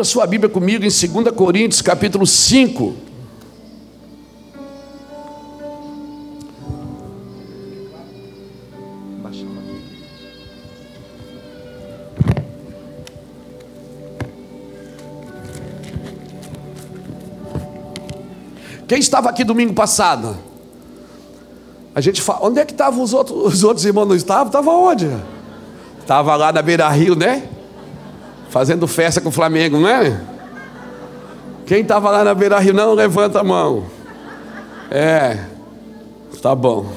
Abra sua Bíblia comigo em 2 Coríntios, capítulo 5. Quem estava aqui domingo passado? A gente fala, onde é que estavam os outros irmãos? Não estavam? Estava onde? Estava lá na Beira Rio, né? Fazendo festa com o Flamengo, não é? Quem estava lá na Beira Rio, não levanta a mão. Tá bom.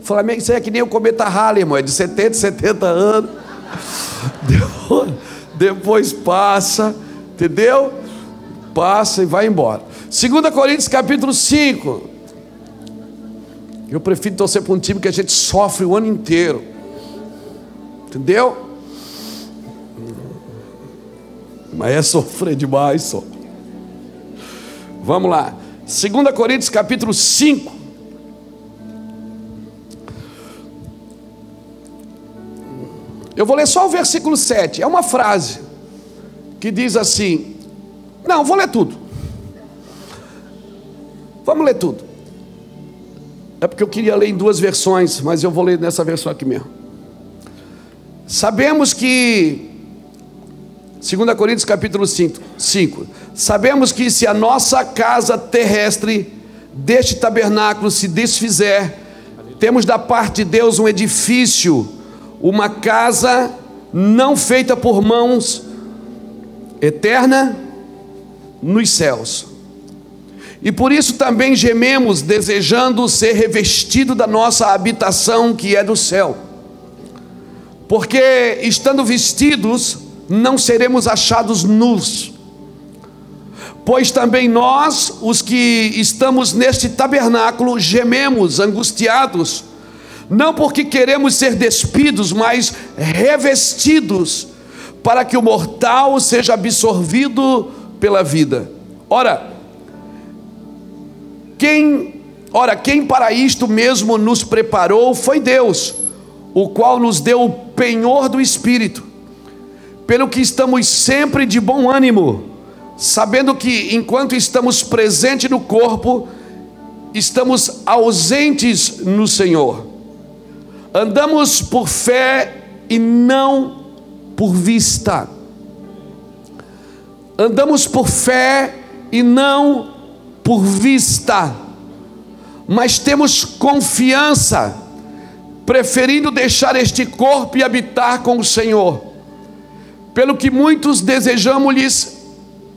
Flamengo, isso é que nem o cometa Halley, irmão, é de 70 anos. Depois passa, entendeu? Passa e vai embora. 2 Coríntios capítulo 5. Eu prefiro torcer para um time que a gente sofre o ano inteiro, entendeu? Mas é sofrer demais só. Vamos lá, 2 Coríntios capítulo 5. Eu vou ler só o versículo 7. É uma frase que diz assim. Não, vou ler tudo. Vamos ler tudo. É porque eu queria ler em duas versões, mas eu vou ler nessa versão aqui mesmo. Sabemos que 2 Coríntios capítulo 5. Sabemos que se a nossa casa terrestre deste tabernáculo se desfizer, temos da parte de Deus um edifício, uma casa não feita por mãos, eterna nos céus. E por isso também gememos, desejando ser revestido da nossa habitação que é do céu. Porque estando vestidos, não seremos achados nus. Pois também nós, os que estamos neste tabernáculo, gememos, angustiados, não porque queremos ser despidos, mas revestidos, para que o mortal seja absorvido pela vida. Ora, quem para isto mesmo nos preparou foi Deus, o qual nos deu o penhor do Espírito, pelo que estamos sempre de bom ânimo, sabendo que enquanto estamos presentes no corpo, estamos ausentes no Senhor. Andamos por fé e não por vista. Andamos por fé e não por vista, mas temos confiança, preferindo deixar este corpo e habitar com o Senhor, pelo que muitos desejamos-lhes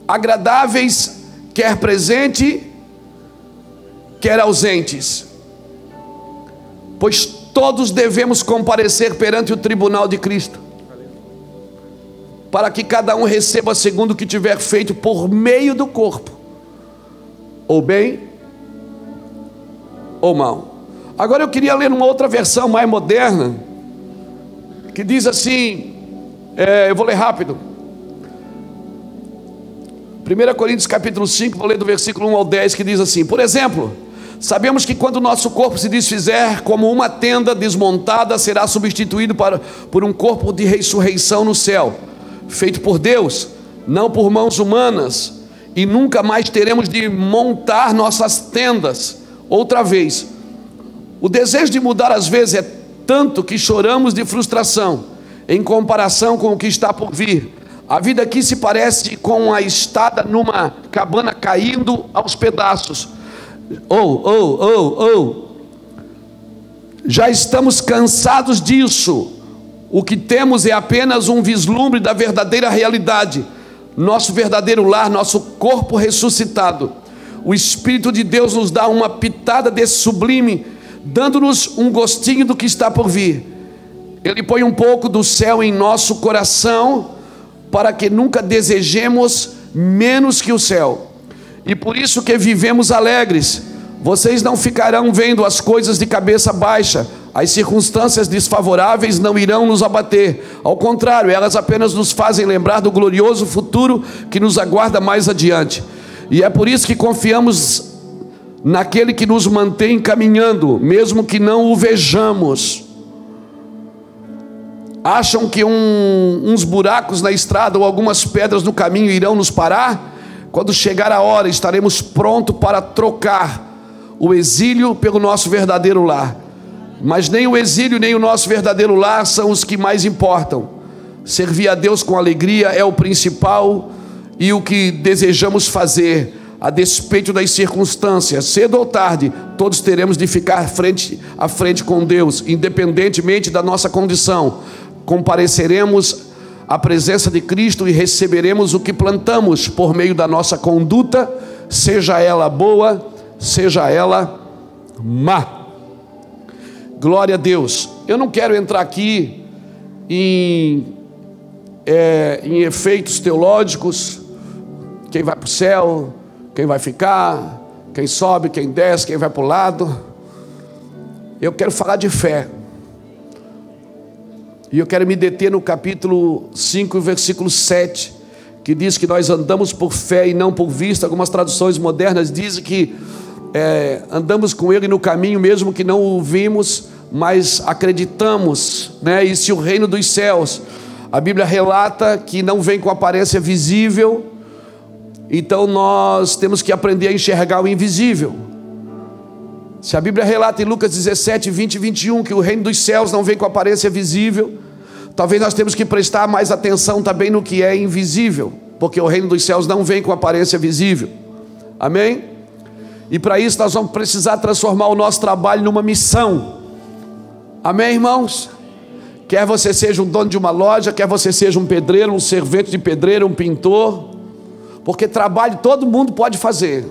agradáveis, quer presente, quer ausentes, pois todos devemos comparecer perante o tribunal de Cristo, para que cada um receba segundo o que tiver feito por meio do corpo, ou bem ou mal. Agora eu queria ler uma outra versão mais moderna, que diz assim, eu vou ler rápido. 1 Coríntios capítulo 5, vou ler do versículo 1 ao 10, que diz assim: por exemplo, sabemos que quando o nosso corpo se desfizer, como uma tenda desmontada, será substituído por um corpo de ressurreição no céu, feito por Deus, não por mãos humanas, e nunca mais teremos de montar nossas tendas outra vez. O desejo de mudar às vezes é tanto que choramos de frustração em comparação com o que está por vir. A vida aqui se parece com a estada numa cabana caindo aos pedaços. Já estamos cansados disso. O que temos é apenas um vislumbre da verdadeira realidade. Nosso verdadeiro lar, nosso corpo ressuscitado. O Espírito de Deus nos dá uma pitada desse sublime, dando-nos um gostinho do que está por vir. Ele põe um pouco do céu em nosso coração, para que nunca desejemos menos que o céu. E por isso que vivemos alegres. Vocês não ficarão vendo as coisas de cabeça baixa. As circunstâncias desfavoráveis não irão nos abater. Ao contrário, elas apenas nos fazem lembrar do glorioso futuro que nos aguarda mais adiante. E é por isso que confiamos naquele que nos mantém caminhando, mesmo que não o vejamos. Acham que uns buracos na estrada ou algumas pedras no caminho irão nos parar? Quando chegar a hora, estaremos prontos para trocar o exílio pelo nosso verdadeiro lar. Mas nem o exílio nem o nosso verdadeiro lar são os que mais importam. Servir a Deus com alegria é o principal e o que desejamos fazer, a despeito das circunstâncias. Cedo ou tarde, todos teremos de ficar frente a frente com Deus, independentemente da nossa condição. Compareceremos à presença de Cristo e receberemos o que plantamos por meio da nossa conduta, seja ela boa, seja ela má. Glória a Deus. Eu não quero entrar aqui em efeitos teológicos, quem vai para o céu, quem vai ficar, quem sobe, quem desce, quem vai para o lado. Eu quero falar de fé. E eu quero me deter no capítulo 5, versículo 7, que diz que nós andamos por fé e não por vista. Algumas traduções modernas dizem que andamos com Ele no caminho, mesmo que não o vimos, mas acreditamos, né? E se o reino dos céus, a Bíblia relata que não vem com aparência visível, então nós temos que aprender a enxergar o invisível. Se a Bíblia relata em Lucas 17, 20 e 21 que o reino dos céus não vem com aparência visível, talvez nós temos que prestar mais atenção também no que é invisível, porque o reino dos céus não vem com aparência visível. Amém? E para isso nós vamos precisar transformar o nosso trabalho numa missão. Amém, irmãos? Quer você seja um dono de uma loja, quer você seja um pedreiro, um servente de pedreiro, um pintor, porque trabalho todo mundo pode fazer,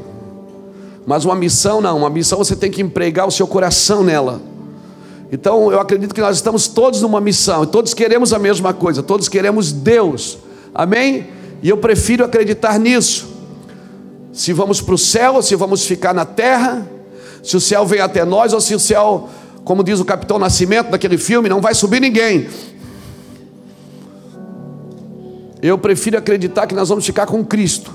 mas uma missão não. Uma missão você tem que empregar o seu coração nela. Então eu acredito que nós estamos todos numa missão, todos queremos a mesma coisa, todos queremos Deus. Amém? E eu prefiro acreditar nisso. Se vamos para o céu ou se vamos ficar na terra, se o céu vem até nós ou se o céu, como diz o Capitão Nascimento daquele filme, não vai subir ninguém. Eu prefiro acreditar que nós vamos ficar com Cristo,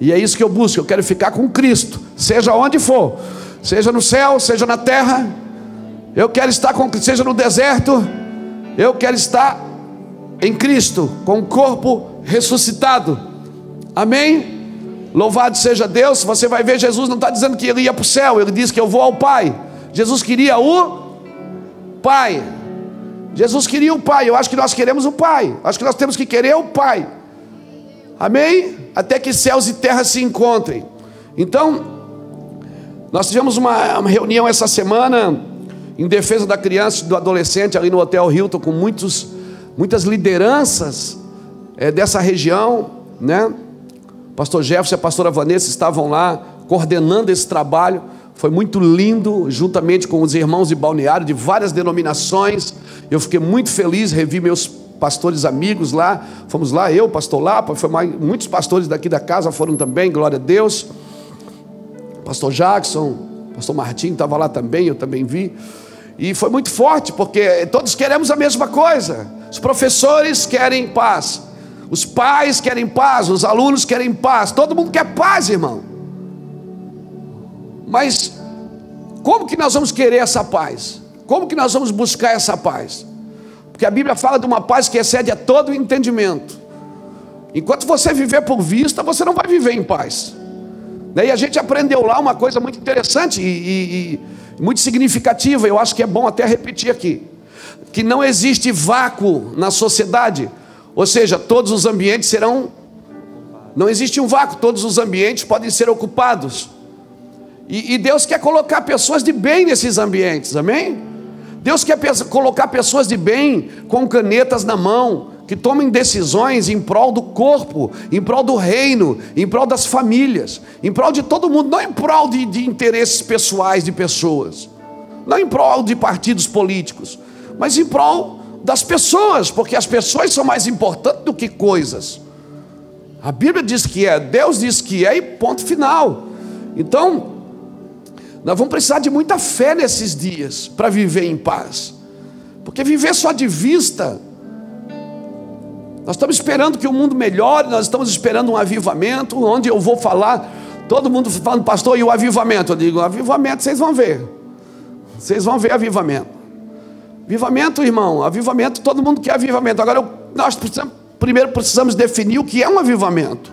e é isso que eu busco. Eu quero ficar com Cristo, seja onde for, seja no céu, seja na terra. Eu quero estar com Cristo, seja no deserto, eu quero estar em Cristo, com o corpo ressuscitado. Amém? Louvado seja Deus. Você vai ver, Jesus não está dizendo que ele ia para o céu, ele diz que eu vou ao Pai. Jesus queria o Pai. Jesus queria o Pai. Eu acho que nós queremos o Pai. Acho que nós temos que querer o Pai. Amém? Até que céus e terra se encontrem. Então, nós tivemos uma reunião essa semana em defesa da criança e do adolescente ali no Hotel Hilton, com muitas lideranças dessa região, né? Pastor Jefferson e a pastora Vanessa estavam lá coordenando esse trabalho. Foi muito lindo, juntamente com os irmãos de Balneário, de várias denominações. Eu fiquei muito feliz, revi meus pastores amigos lá. Fomos lá, eu, pastor Lapa, muitos pastores daqui da casa foram também, glória a Deus. Pastor Jackson, pastor Martim estava lá também, eu também vi. E foi muito forte, porque todos queremos a mesma coisa. Os professores querem paz, os pais querem paz, os alunos querem paz. Todo mundo quer paz, irmão. Mas como que nós vamos querer essa paz? Como que nós vamos buscar essa paz? Porque a Bíblia fala de uma paz que excede a todo o entendimento. Enquanto você viver por vista, você não vai viver em paz. E a gente aprendeu lá uma coisa muito interessante e muito significativa. Eu acho que é bom até repetir aqui, que não existe vácuo na sociedade. Ou seja, todos os ambientes não existe um vácuo, todos os ambientes podem ser ocupados. E Deus quer colocar pessoas de bem nesses ambientes, amém? Deus quer colocar pessoas de bem, com canetas na mão, que tomem decisões em prol do corpo, em prol do reino, em prol das famílias, em prol de todo mundo, não em prol de interesses pessoais de pessoas, não em prol de partidos políticos, mas em prol das pessoas, porque as pessoas são mais importantes do que coisas. A Bíblia diz que é, Deus diz que é, e ponto final. Então, nós vamos precisar de muita fé nesses dias para viver em paz, porque viver só de vista, nós estamos esperando que o mundo melhore, nós estamos esperando um avivamento. Onde eu vou falar, todo mundo falando, pastor, e o avivamento? Eu digo, avivamento vocês vão ver avivamento. Avivamento, irmão, avivamento, todo mundo quer avivamento. Agora, nós primeiro precisamos definir o que é um avivamento.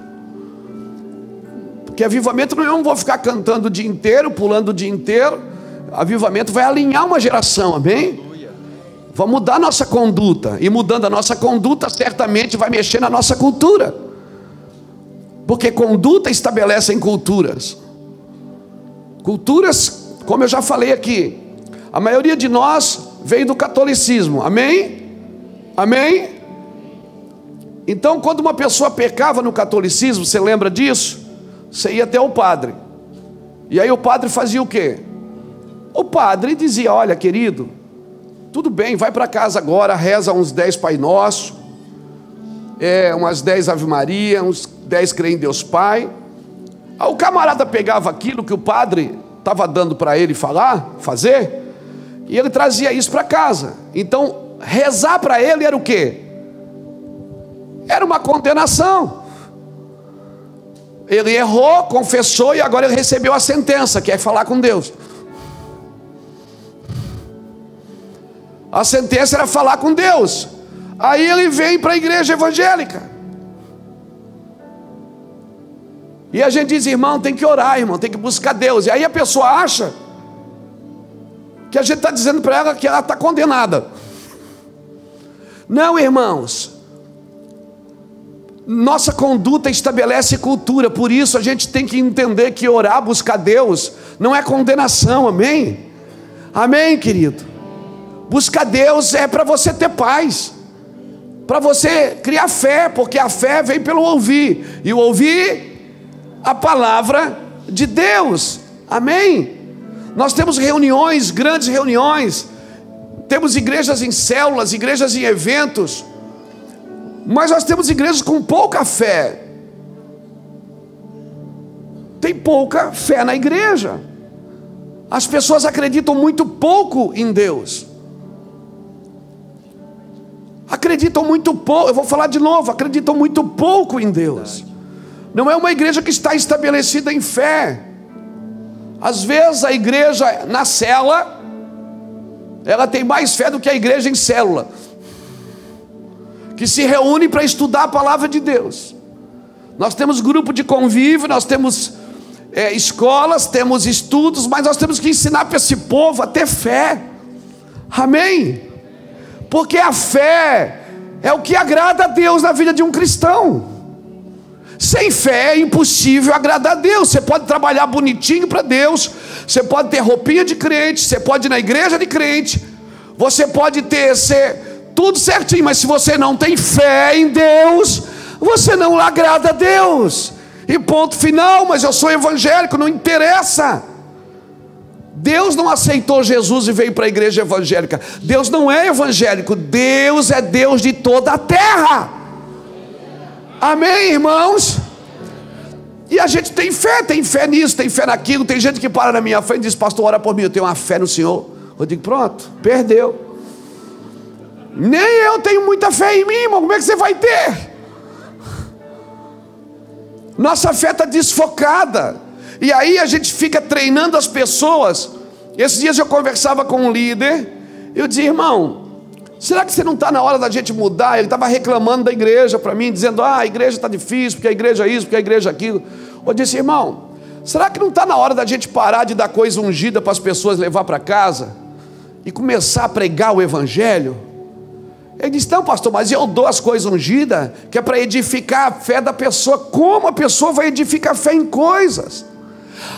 Porque avivamento não é vou ficar cantando o dia inteiro, pulando o dia inteiro. Avivamento vai alinhar uma geração, amém? Vai mudar a nossa conduta. E mudando a nossa conduta, certamente vai mexer na nossa cultura. Porque conduta estabelecem culturas. Culturas, como eu já falei aqui, a maioria de nós veio do catolicismo, amém? Amém? Então, quando uma pessoa pecava no catolicismo, você lembra disso? Você ia até o padre. E aí o padre fazia o quê? O padre dizia: olha, querido, tudo bem, vai para casa agora, reza uns 10 Pai Nosso, umas 10 Ave Maria, uns 10 Crê em Deus Pai. Aí o camarada pegava aquilo que o padre estava dando para ele fazer, e ele trazia isso para casa. Então, rezar para ele era o quê? Era uma condenação. Ele errou, confessou, e agora ele recebeu a sentença, que é falar com Deus. A sentença era falar com Deus. Aí ele vem para a igreja evangélica. E a gente diz: irmão, tem que orar, irmão, tem que buscar Deus. E aí a pessoa acha que a gente está dizendo para ela que ela está condenada. Não, irmãos. Nossa conduta estabelece cultura. Por isso a gente tem que entender que orar, buscar Deus, não é condenação, amém? Amém, querido? Buscar Deus é para você ter paz, para você criar fé, porque a fé vem pelo ouvir, e o ouvir a palavra de Deus, amém? Nós temos reuniões, grandes reuniões, temos igrejas em células, igrejas em eventos, mas nós temos igrejas com pouca fé. Tem pouca fé na igreja. As pessoas acreditam muito pouco em Deus. Acreditam muito pouco, eu vou falar de novo, acreditam muito pouco em Deus. Não é uma igreja que está estabelecida em fé. Às vezes a igreja na célula, ela tem mais fé do que a igreja em célula, que se reúne para estudar a palavra de Deus. Nós temos grupo de convívio, nós temos escolas, temos estudos, mas nós temos que ensinar para esse povo a ter fé, amém? Porque a fé é o que agrada a Deus na vida de um cristão. Sem fé é impossível agradar a Deus. Você pode trabalhar bonitinho para Deus, você pode ter roupinha de crente, você pode ir na igreja de crente, você pode ser tudo certinho, mas se você não tem fé em Deus, você não agrada a Deus. E ponto final. Mas eu sou evangélico, não interessa. Deus não aceitou Jesus e veio para a igreja evangélica. Deus não é evangélico, Deus é Deus de toda a terra. Amém, irmãos? E a gente tem fé nisso, tem fé naquilo. Tem gente que para na minha frente e diz: pastor, ora por mim, eu tenho uma fé no Senhor. Eu digo: pronto, perdeu. Nem eu tenho muita fé em mim, irmão. Como é que você vai ter? Nossa fé está desfocada. E aí a gente fica treinando as pessoas. Esses dias eu conversava com um líder. Eu dizia: irmão, será que você não está na hora da gente mudar? Ele estava reclamando da igreja para mim, dizendo: a igreja está difícil, porque a igreja é isso, porque a igreja é aquilo. Eu disse: irmão, será que não está na hora da gente parar de dar coisa ungida para as pessoas levar para casa e começar a pregar o evangelho? Ele disse: não, pastor, mas eu dou as coisas ungidas, que é para edificar a fé da pessoa. Como a pessoa vai edificar a fé em coisas?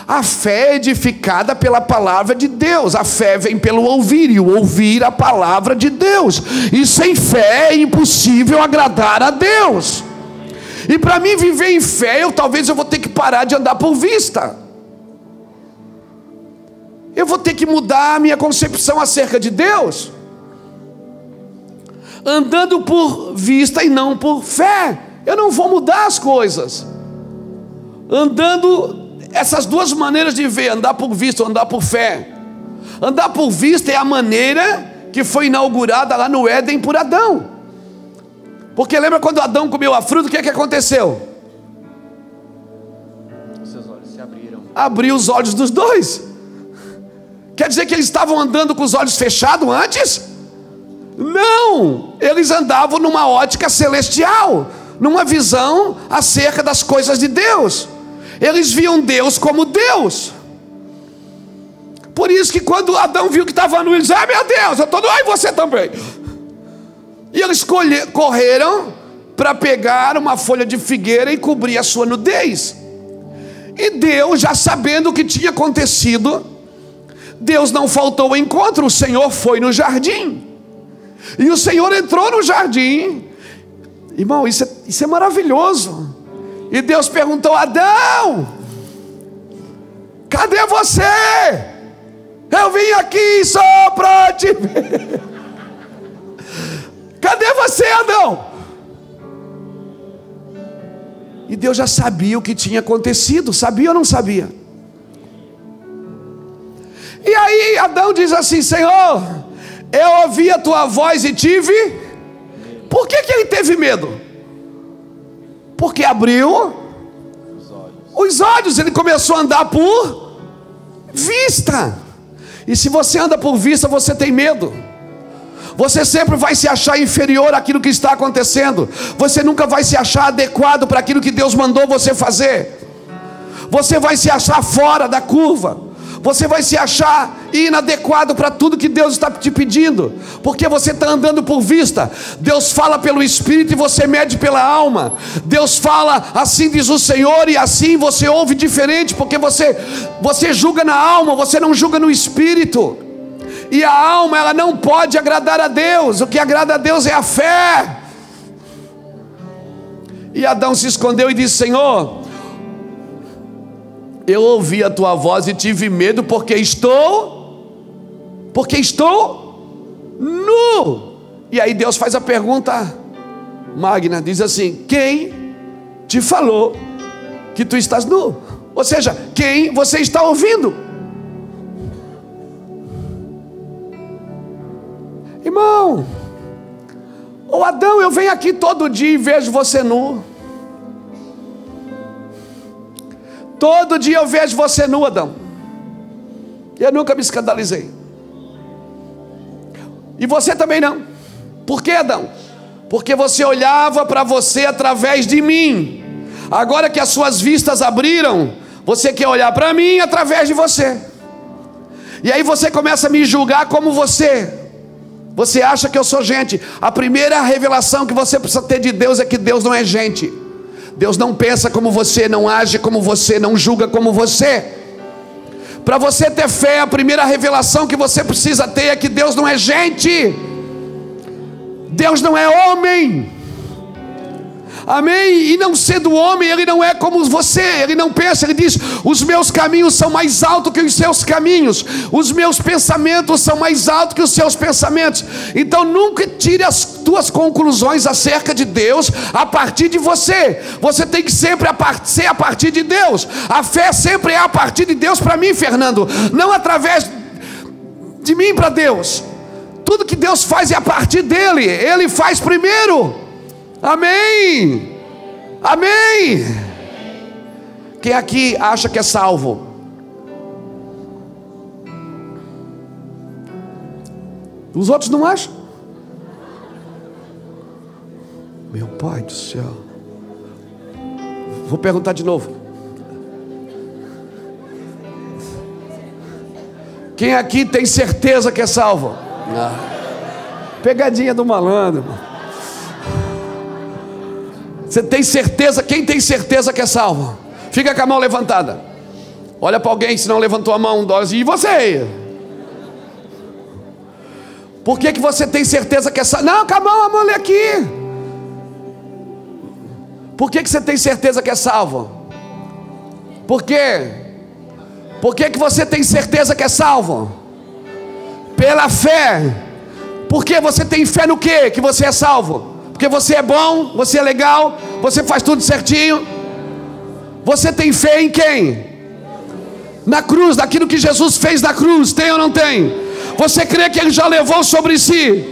A fé é edificada pela palavra de Deus. A fé vem pelo ouvir, e o ouvir a palavra de Deus. E sem fé é impossível agradar a Deus. E para mim viver em fé, talvez eu vou ter que parar de andar por vista. Eu vou ter que mudar a minha concepção acerca de Deus, andando por vista e não por fé. Eu não vou mudar as coisas andando. Essas duas maneiras de ver, andar por vista ou andar por fé. Andar por vista é a maneira que foi inaugurada lá no Éden por Adão. Porque lembra quando Adão comeu a fruta, o que é que aconteceu? Seus olhos se abriram. Abriu os olhos dos dois. Quer dizer que eles estavam andando com os olhos fechados antes? Não, eles andavam numa ótica celestial, numa visão acerca das coisas de Deus. Eles viam Deus como Deus. Por isso que quando Adão viu que estava nu, ele disse: meu Deus, eu estou nu, e você também. E eles correram para pegar uma folha de figueira e cobrir a sua nudez. E Deus, já sabendo o que tinha acontecido, Deus não faltou ao encontro. O Senhor foi no jardim, e o Senhor entrou no jardim. Irmão, isso é maravilhoso. E Deus perguntou: Adão, cadê você? Eu vim aqui só para te ver. Cadê você, Adão? E Deus já sabia o que tinha acontecido. Sabia ou não sabia? E aí Adão diz assim: Senhor, eu ouvi a tua voz e tive... Por que ele teve medo? Porque abriu os olhos. Ele começou a andar por vista. E se você anda por vista, você tem medo. Você sempre vai se achar inferior àquilo que está acontecendo. Você nunca vai se achar adequado para aquilo que Deus mandou você fazer. Você vai se achar fora da curva. Você vai se achar inadequado para tudo que Deus está te pedindo, porque você está andando por vista. Deus fala pelo Espírito e você mede pela alma. Deus fala, assim diz o Senhor, e assim você ouve diferente, porque você julga na alma, você não julga no Espírito. E a alma, ela não pode agradar a Deus. O que agrada a Deus é a fé. E Adão se escondeu e disse: Senhor, eu ouvi a tua voz e tive medo, porque estou nu. E aí Deus faz a pergunta magna, diz assim: quem te falou que tu estás nu? Ou seja, quem você está ouvindo? Irmão, ô Adão, eu venho aqui todo dia e vejo você nu. Todo dia eu vejo você nu, Adão. Eu nunca me escandalizei. E você também não. Por quê, Adão? Porque você olhava para você através de mim. Agora que as suas vistas abriram, você quer olhar para mim através de você. E aí você começa a me julgar como você. Você acha que eu sou gente. A primeira revelação que você precisa ter de Deus é que Deus não é gente. Deus não pensa como você, não age como você, não julga como você. Para você ter fé, a primeira revelação que você precisa ter é que Deus não é gente. Deus não é homem. Amém? E não sendo homem, Ele não é como você. Ele não pensa, Ele diz: os meus caminhos são mais altos que os seus caminhos, os meus pensamentos são mais altos que os seus pensamentos. Então nunca tire as tuas conclusões acerca de Deus a partir de você. Você tem que sempre ser a partir de Deus. A fé sempre é a partir de Deus para mim, Fernando, não através de mim para Deus. Tudo que Deus faz é a partir dEle. Ele faz primeiro. Amém. Amém. Quem aqui acha que é salvo? Os outros não acham? Meu Pai do céu. Vou perguntar de novo. Quem aqui tem certeza que é salvo? Pegadinha do malandro. Você tem certeza? Quem tem certeza que é salvo? Fica com a mão levantada. Olha para alguém, se não levantou a mão, e você? Por que você tem certeza que é salvo? Não, com a mão ali aqui. Por que você tem certeza que é salvo? Por quê? Por que você tem certeza que é salvo? Pela fé. Por que você tem fé no quê? Que você é salvo? Porque você é bom, você é legal, você faz tudo certinho. Você tem fé em quem? Na cruz, naquilo que Jesus fez na cruz. Tem ou não tem? Você crê que Ele já levou sobre si,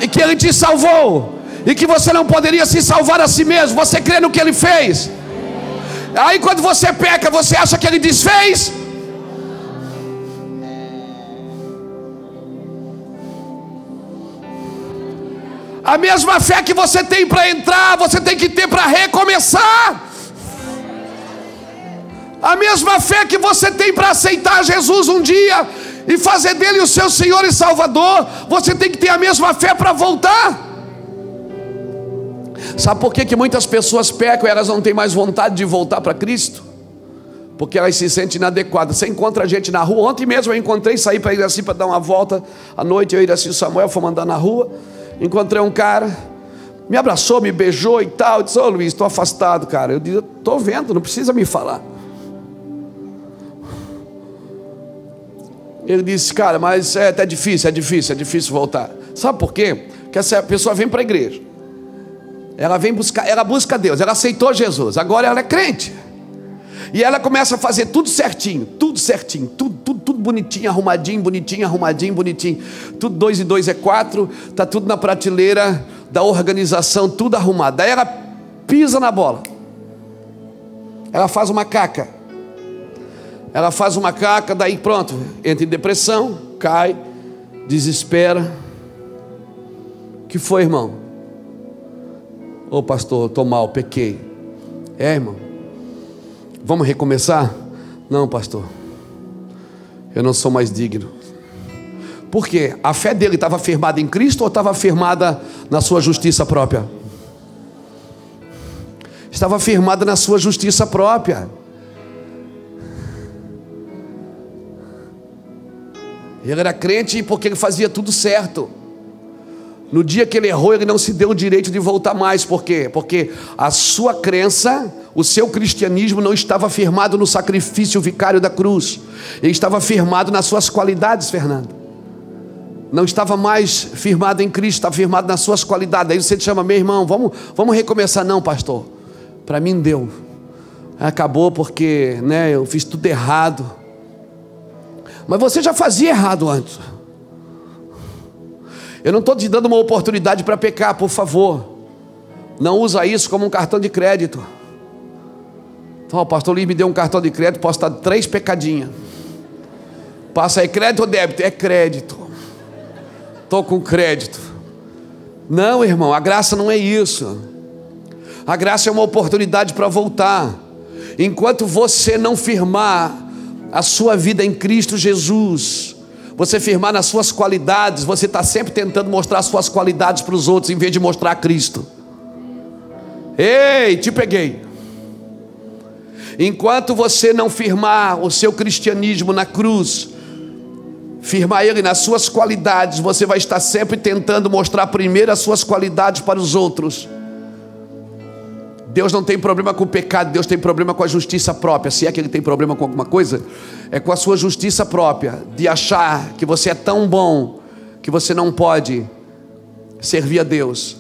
e que Ele te salvou, e que você não poderia se salvar a si mesmo? Você crê no que Ele fez? Aí quando você peca, você acha que Ele desfez? A mesma fé que você tem para entrar, você tem que ter para recomeçar. A mesma fé que você tem para aceitar Jesus um dia e fazer dele o seu Senhor e Salvador, você tem que ter a mesma fé para voltar. Sabe por que muitas pessoas pecam e elas não têm mais vontade de voltar para Cristo? Porque elas se sentem inadequadas. Você encontra gente na rua. Ontem mesmo eu encontrei, saí para ir assim para dar uma volta à noite. Eu e assim Samuel fomos andar na rua. Encontrei um cara, me abraçou, me beijou e tal. Eu disse: ô Luiz, estou afastado, cara. Eu disse: estou vendo, não precisa me falar. Ele disse: cara, mas é difícil voltar. Sabe por quê? Porque essa pessoa vem para a igreja, ela busca Deus, ela aceitou Jesus, agora ela é crente. E ela começa a fazer tudo certinho, tudo bonitinho, arrumadinho. Tudo 2 e 2 é 4, está tudo na prateleira da organização, tudo arrumado. Daí ela pisa na bola, ela faz uma caca. Daí pronto, entra em depressão, cai, desespera. Que foi, irmão? Ô pastor, estou mal, pequei. Irmão, vamos recomeçar? Não, pastor, eu não sou mais digno. Por quê? A fé dele estava firmada em Cristo ou estava firmada na sua justiça própria? Estava firmada na sua justiça própria. Ele era crente porque ele fazia tudo certo. No dia que ele errou, ele não se deu o direito de voltar mais. Por quê? Porque a sua crença, o seu cristianismo não estava firmado no sacrifício vicário da cruz. Ele estava firmado nas suas qualidades, Fernando. Não estava mais firmado em Cristo, estava firmado nas suas qualidades. Aí você te chama: meu irmão, vamos recomeçar. Não, pastor, para mim deu. Acabou porque eu fiz tudo errado. Mas você já fazia errado antes. Eu não estou te dando uma oportunidade para pecar, por favor. Não usa isso como um cartão de crédito. Então, o pastor Luiz me deu um cartão de crédito, posso dar 3 pecadinhas. Passa aí, crédito ou débito? É crédito. Estou com crédito. Não, irmão, a graça não é isso. A graça é uma oportunidade para voltar. Enquanto você não firmar a sua vida em Cristo Jesus, você firmar nas suas qualidades, você está sempre tentando mostrar as suas qualidades para os outros, em vez de mostrar a Cristo. Ei, te peguei. Enquanto você não firmar o seu cristianismo na cruz, firmar ele nas suas qualidades, você vai estar sempre tentando mostrar primeiro as suas qualidades para os outros. Deus não tem problema com o pecado, Deus tem problema com a justiça própria. Se é que Ele tem problema com alguma coisa, é com a sua justiça própria, de achar que você é tão bom que você não pode servir a Deus.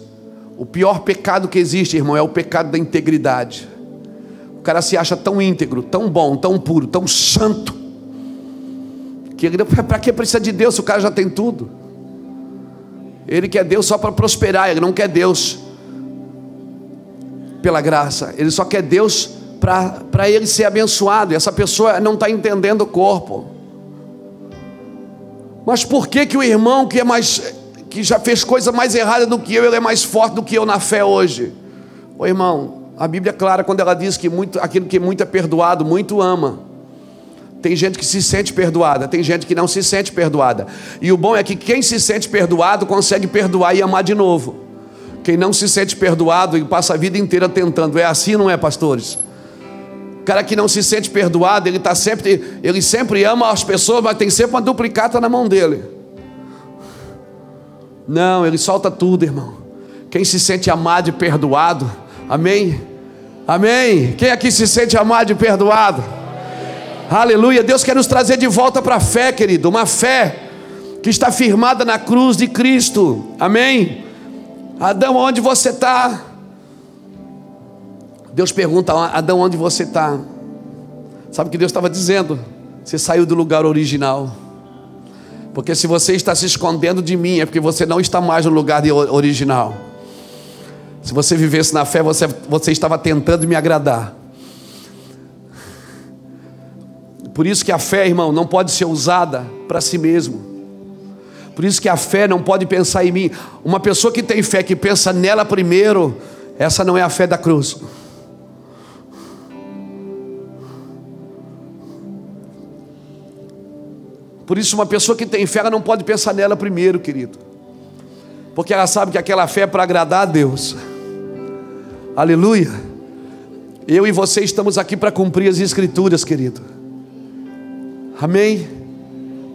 O pior pecado que existe, irmão, é o pecado da integridade. O cara se acha tão íntegro, tão bom, tão puro, tão santo, que ele, para que precisa de Deus se o cara já tem tudo? Ele quer Deus só para prosperar, ele não quer Deus pela graça, ele só quer Deus para ele ser abençoado. E essa pessoa não está entendendo o corpo. Mas por que o irmão que já fez coisa mais errada do que eu, ele é mais forte do que eu na fé hoje? Ô irmão, a Bíblia é clara quando ela diz que aquilo que muito é perdoado, muito ama. Tem gente que se sente perdoada, tem gente que não se sente perdoada. E o bom é que quem se sente perdoado consegue perdoar e amar de novo. Quem não se sente perdoado e passa a vida inteira tentando. É assim, não é, pastores? O cara que não se sente perdoado, ele sempre ama as pessoas, mas tem sempre uma duplicata na mão dele. Não, ele solta tudo, irmão. Quem se sente amado e perdoado, amém? Amém? Quem aqui se sente amado e perdoado? Amém. Aleluia. Deus quer nos trazer de volta para a fé, querido. Uma fé que está firmada na cruz de Cristo. Amém? Adão, onde você está? Deus pergunta: Adão, onde você está? Sabe o que Deus estava dizendo? Você saiu do lugar original. Porque se você está se escondendo de mim, é porque você não está mais no lugar original. Se você vivesse na fé, você estava tentando me agradar. Por isso que a fé, irmão, não pode ser usada para si mesmo. Por isso que a fé não pode pensar em mim. Uma pessoa que tem fé, que pensa nela primeiro, essa não é a fé da cruz. Por isso uma pessoa que tem fé, ela não pode pensar nela primeiro, querido, porque ela sabe que aquela fé é para agradar a Deus. Aleluia. Eu e você estamos aqui para cumprir as Escrituras, querido. Amém?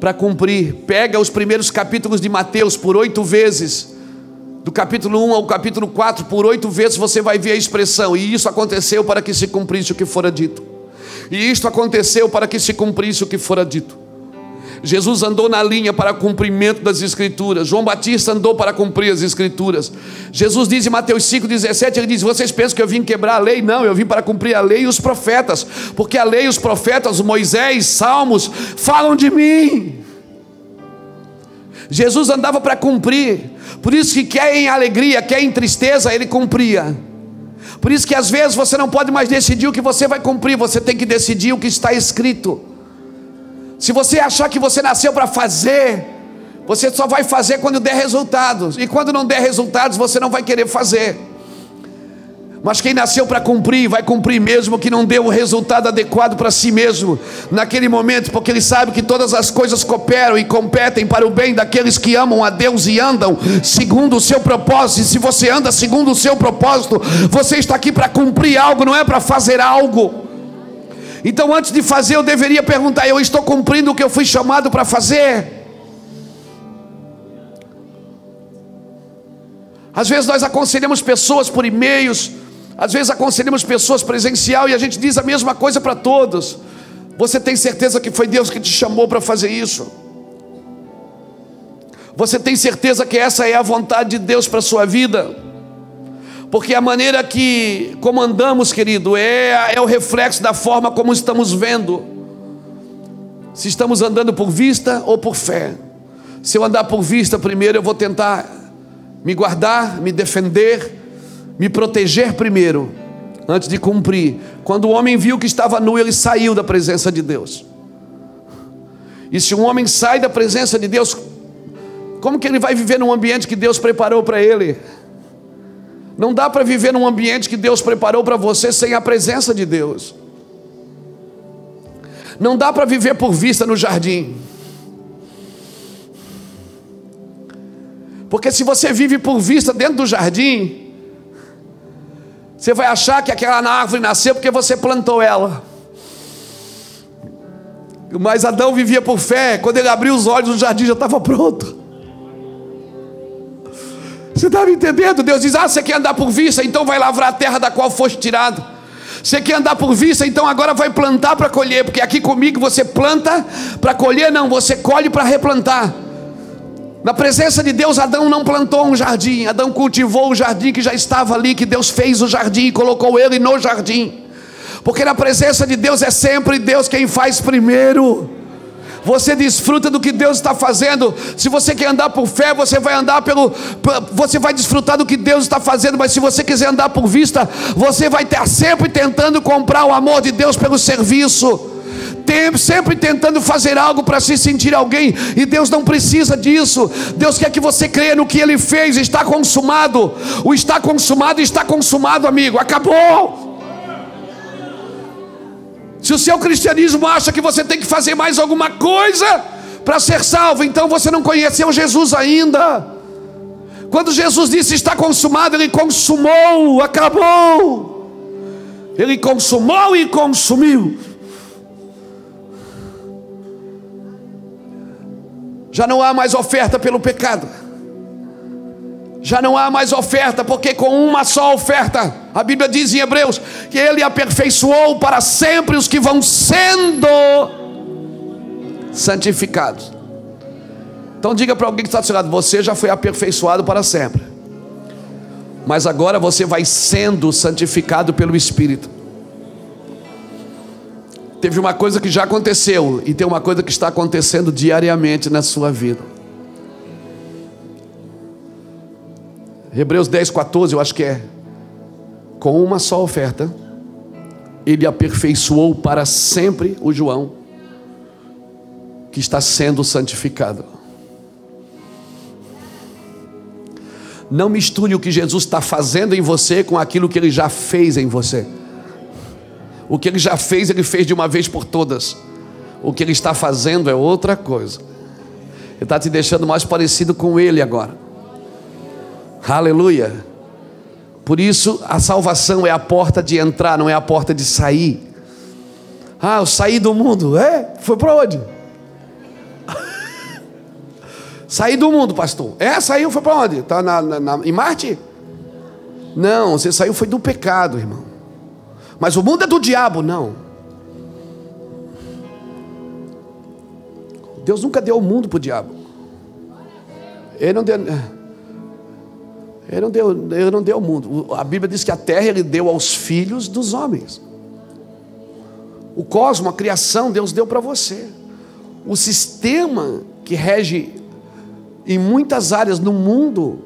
Para cumprir. Pega os primeiros capítulos de Mateus por 8 vezes, do capítulo 1 ao capítulo 4, por 8 vezes você vai ver a expressão: e isso aconteceu para que se cumprisse o que fora dito. E isto aconteceu para que se cumprisse o que fora dito. Jesus andou na linha para cumprimento das Escrituras. João Batista andou para cumprir as Escrituras. Jesus diz em Mateus 5,17, ele diz: vocês pensam que eu vim quebrar a lei? Não, eu vim para cumprir a lei e os profetas, porque a lei e os profetas, Moisés, Salmos, falam de mim. Jesus andava para cumprir. Por isso que quer em alegria, quer em tristeza, ele cumpria. Por isso que às vezes você não pode mais decidir o que você vai cumprir, você tem que decidir o que está escrito. Se você achar que você nasceu para fazer, você só vai fazer quando der resultados, e quando não der resultados, você não vai querer fazer. Mas quem nasceu para cumprir, vai cumprir mesmo que não dê o resultado adequado para si mesmo naquele momento, porque ele sabe que todas as coisas cooperam e competem para o bem daqueles que amam a Deus e andam segundo o seu propósito. E se você anda segundo o seu propósito, você está aqui para cumprir algo, não é para fazer algo. Então antes de fazer eu deveria perguntar: eu estou cumprindo o que eu fui chamado para fazer? Às vezes nós aconselhamos pessoas por e-mails, às vezes aconselhamos pessoas presencial, e a gente diz a mesma coisa para todos: você tem certeza que foi Deus que te chamou para fazer isso? Você tem certeza que essa é a vontade de Deus para a sua vida? Porque a maneira que comandamos, querido, é o reflexo da forma como estamos vendo. Se estamos andando por vista ou por fé. Se eu andar por vista, primeiro eu vou tentar me guardar, me defender, me proteger primeiro, antes de cumprir. Quando o homem viu que estava nu, ele saiu da presença de Deus. E se um homem sai da presença de Deus, como que ele vai viver num ambiente que Deus preparou para ele? Não dá para viver num ambiente que Deus preparou para você sem a presença de Deus. Não dá para viver por vista no jardim. Porque se você vive por vista dentro do jardim, você vai achar que aquela árvore nasceu porque você plantou ela. Mas Adão vivia por fé. Quando ele abriu os olhos, o jardim já estava pronto. Você está me entendendo? Deus diz: você quer andar por vista? Então vai lavrar a terra da qual foste tirado. Você quer andar por vista? Então agora vai plantar para colher. Porque aqui comigo você planta para colher, não, você colhe para replantar. Na presença de Deus, Adão não plantou um jardim. Adão cultivou o jardim que já estava ali, que Deus fez o jardim e colocou ele no jardim. Porque na presença de Deus é sempre Deus quem faz primeiro. Você desfruta do que Deus está fazendo. Se você quer andar por fé, você vai andar você vai desfrutar do que Deus está fazendo. Mas se você quiser andar por vista, você vai estar sempre tentando comprar o amor de Deus pelo serviço, sempre tentando fazer algo para se sentir alguém. E Deus não precisa disso. Deus quer que você creia no que Ele fez. Está consumado. O está consumado, amigo. Acabou. Se o seu cristianismo acha que você tem que fazer mais alguma coisa para ser salvo, então você não conheceu Jesus ainda. Quando Jesus disse está consumado, Ele consumou, acabou. Ele consumou e consumiu. Já não há mais oferta pelo pecado. Já não há mais oferta, porque com uma só oferta, a Bíblia diz em Hebreus, que Ele aperfeiçoou para sempre os que vão sendo santificados. Então diga para alguém que está do seu lado: você já foi aperfeiçoado para sempre, mas agora você vai sendo santificado pelo Espírito. Teve uma coisa que já aconteceu, e tem uma coisa que está acontecendo diariamente na sua vida. Hebreus 10:14, eu acho que é: com uma só oferta, Ele aperfeiçoou para sempre o João, que está sendo santificado. Não misture o que Jesus está fazendo em você com aquilo que Ele já fez em você. O que Ele já fez, Ele fez de uma vez por todas. O que Ele está fazendo é outra coisa. Ele está te deixando mais parecido com Ele agora. Aleluia. Por isso a salvação é a porta de entrar, não é a porta de sair. Ah, eu saí do mundo. Foi para onde? Saí do mundo, pastor. Saiu, foi para onde? Está em Marte? Não, você saiu foi do pecado, irmão. Mas o mundo é do diabo, não. Deus nunca deu o mundo para o diabo. Ele não deu o mundo. A Bíblia diz que a terra Ele deu aos filhos dos homens. O cosmo, a criação, Deus deu para você. O sistema que rege em muitas áreas no mundo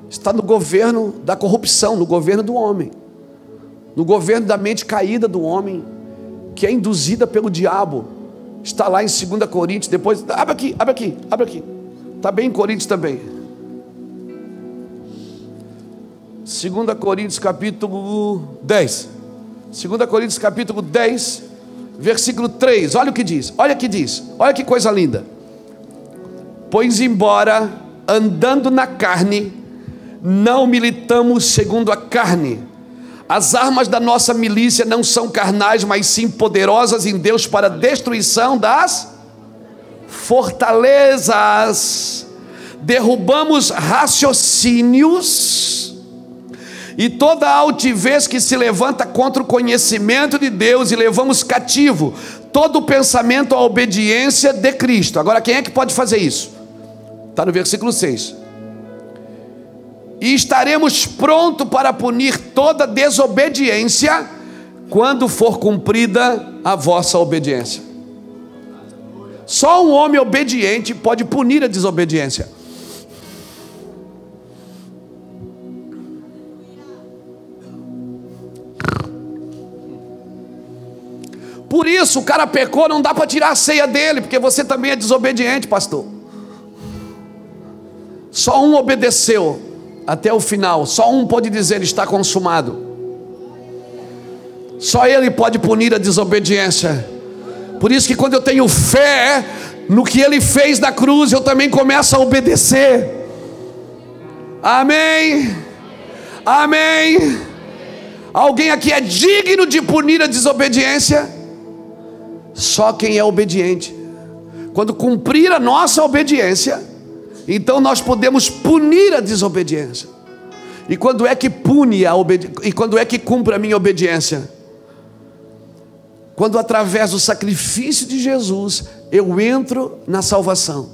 está no governo da corrupção, no governo do homem, no governo da mente caída do homem, que é induzida pelo diabo. Está lá em 2 Coríntios, depois, abre aqui, está bem em Coríntios também. 2 Coríntios capítulo 10, 2 Coríntios capítulo 10, versículo 3, olha o que diz, olha que coisa linda. Pois embora andando na carne, não militamos segundo a carne. As armas da nossa milícia não são carnais, mas sim poderosas em Deus para a destruição das fortalezas. Derrubamos raciocínios e toda altivez que se levanta contra o conhecimento de Deus, e levamos cativo todo o pensamento à obediência de Cristo. Agora, quem é que pode fazer isso? Está no versículo 6. E estaremos prontos para punir toda desobediência quando for cumprida a vossa obediência. Só um homem obediente pode punir a desobediência. Por isso, o cara pecou, não dá para tirar a ceia dele, porque você também é desobediente, pastor. Só um obedeceu até o final, só um pode dizer está consumado. Só Ele pode punir a desobediência. Por isso que quando eu tenho fé no que Ele fez na cruz, eu também começo a obedecer. Amém? Amém? Alguém aqui é digno de punir a desobediência? Só quem é obediente. Quando cumprir a nossa obediência, então nós podemos punir a desobediência. E quando é que pune e quando é que cumpre a minha obediência? Quando através do sacrifício de Jesus eu entro na salvação.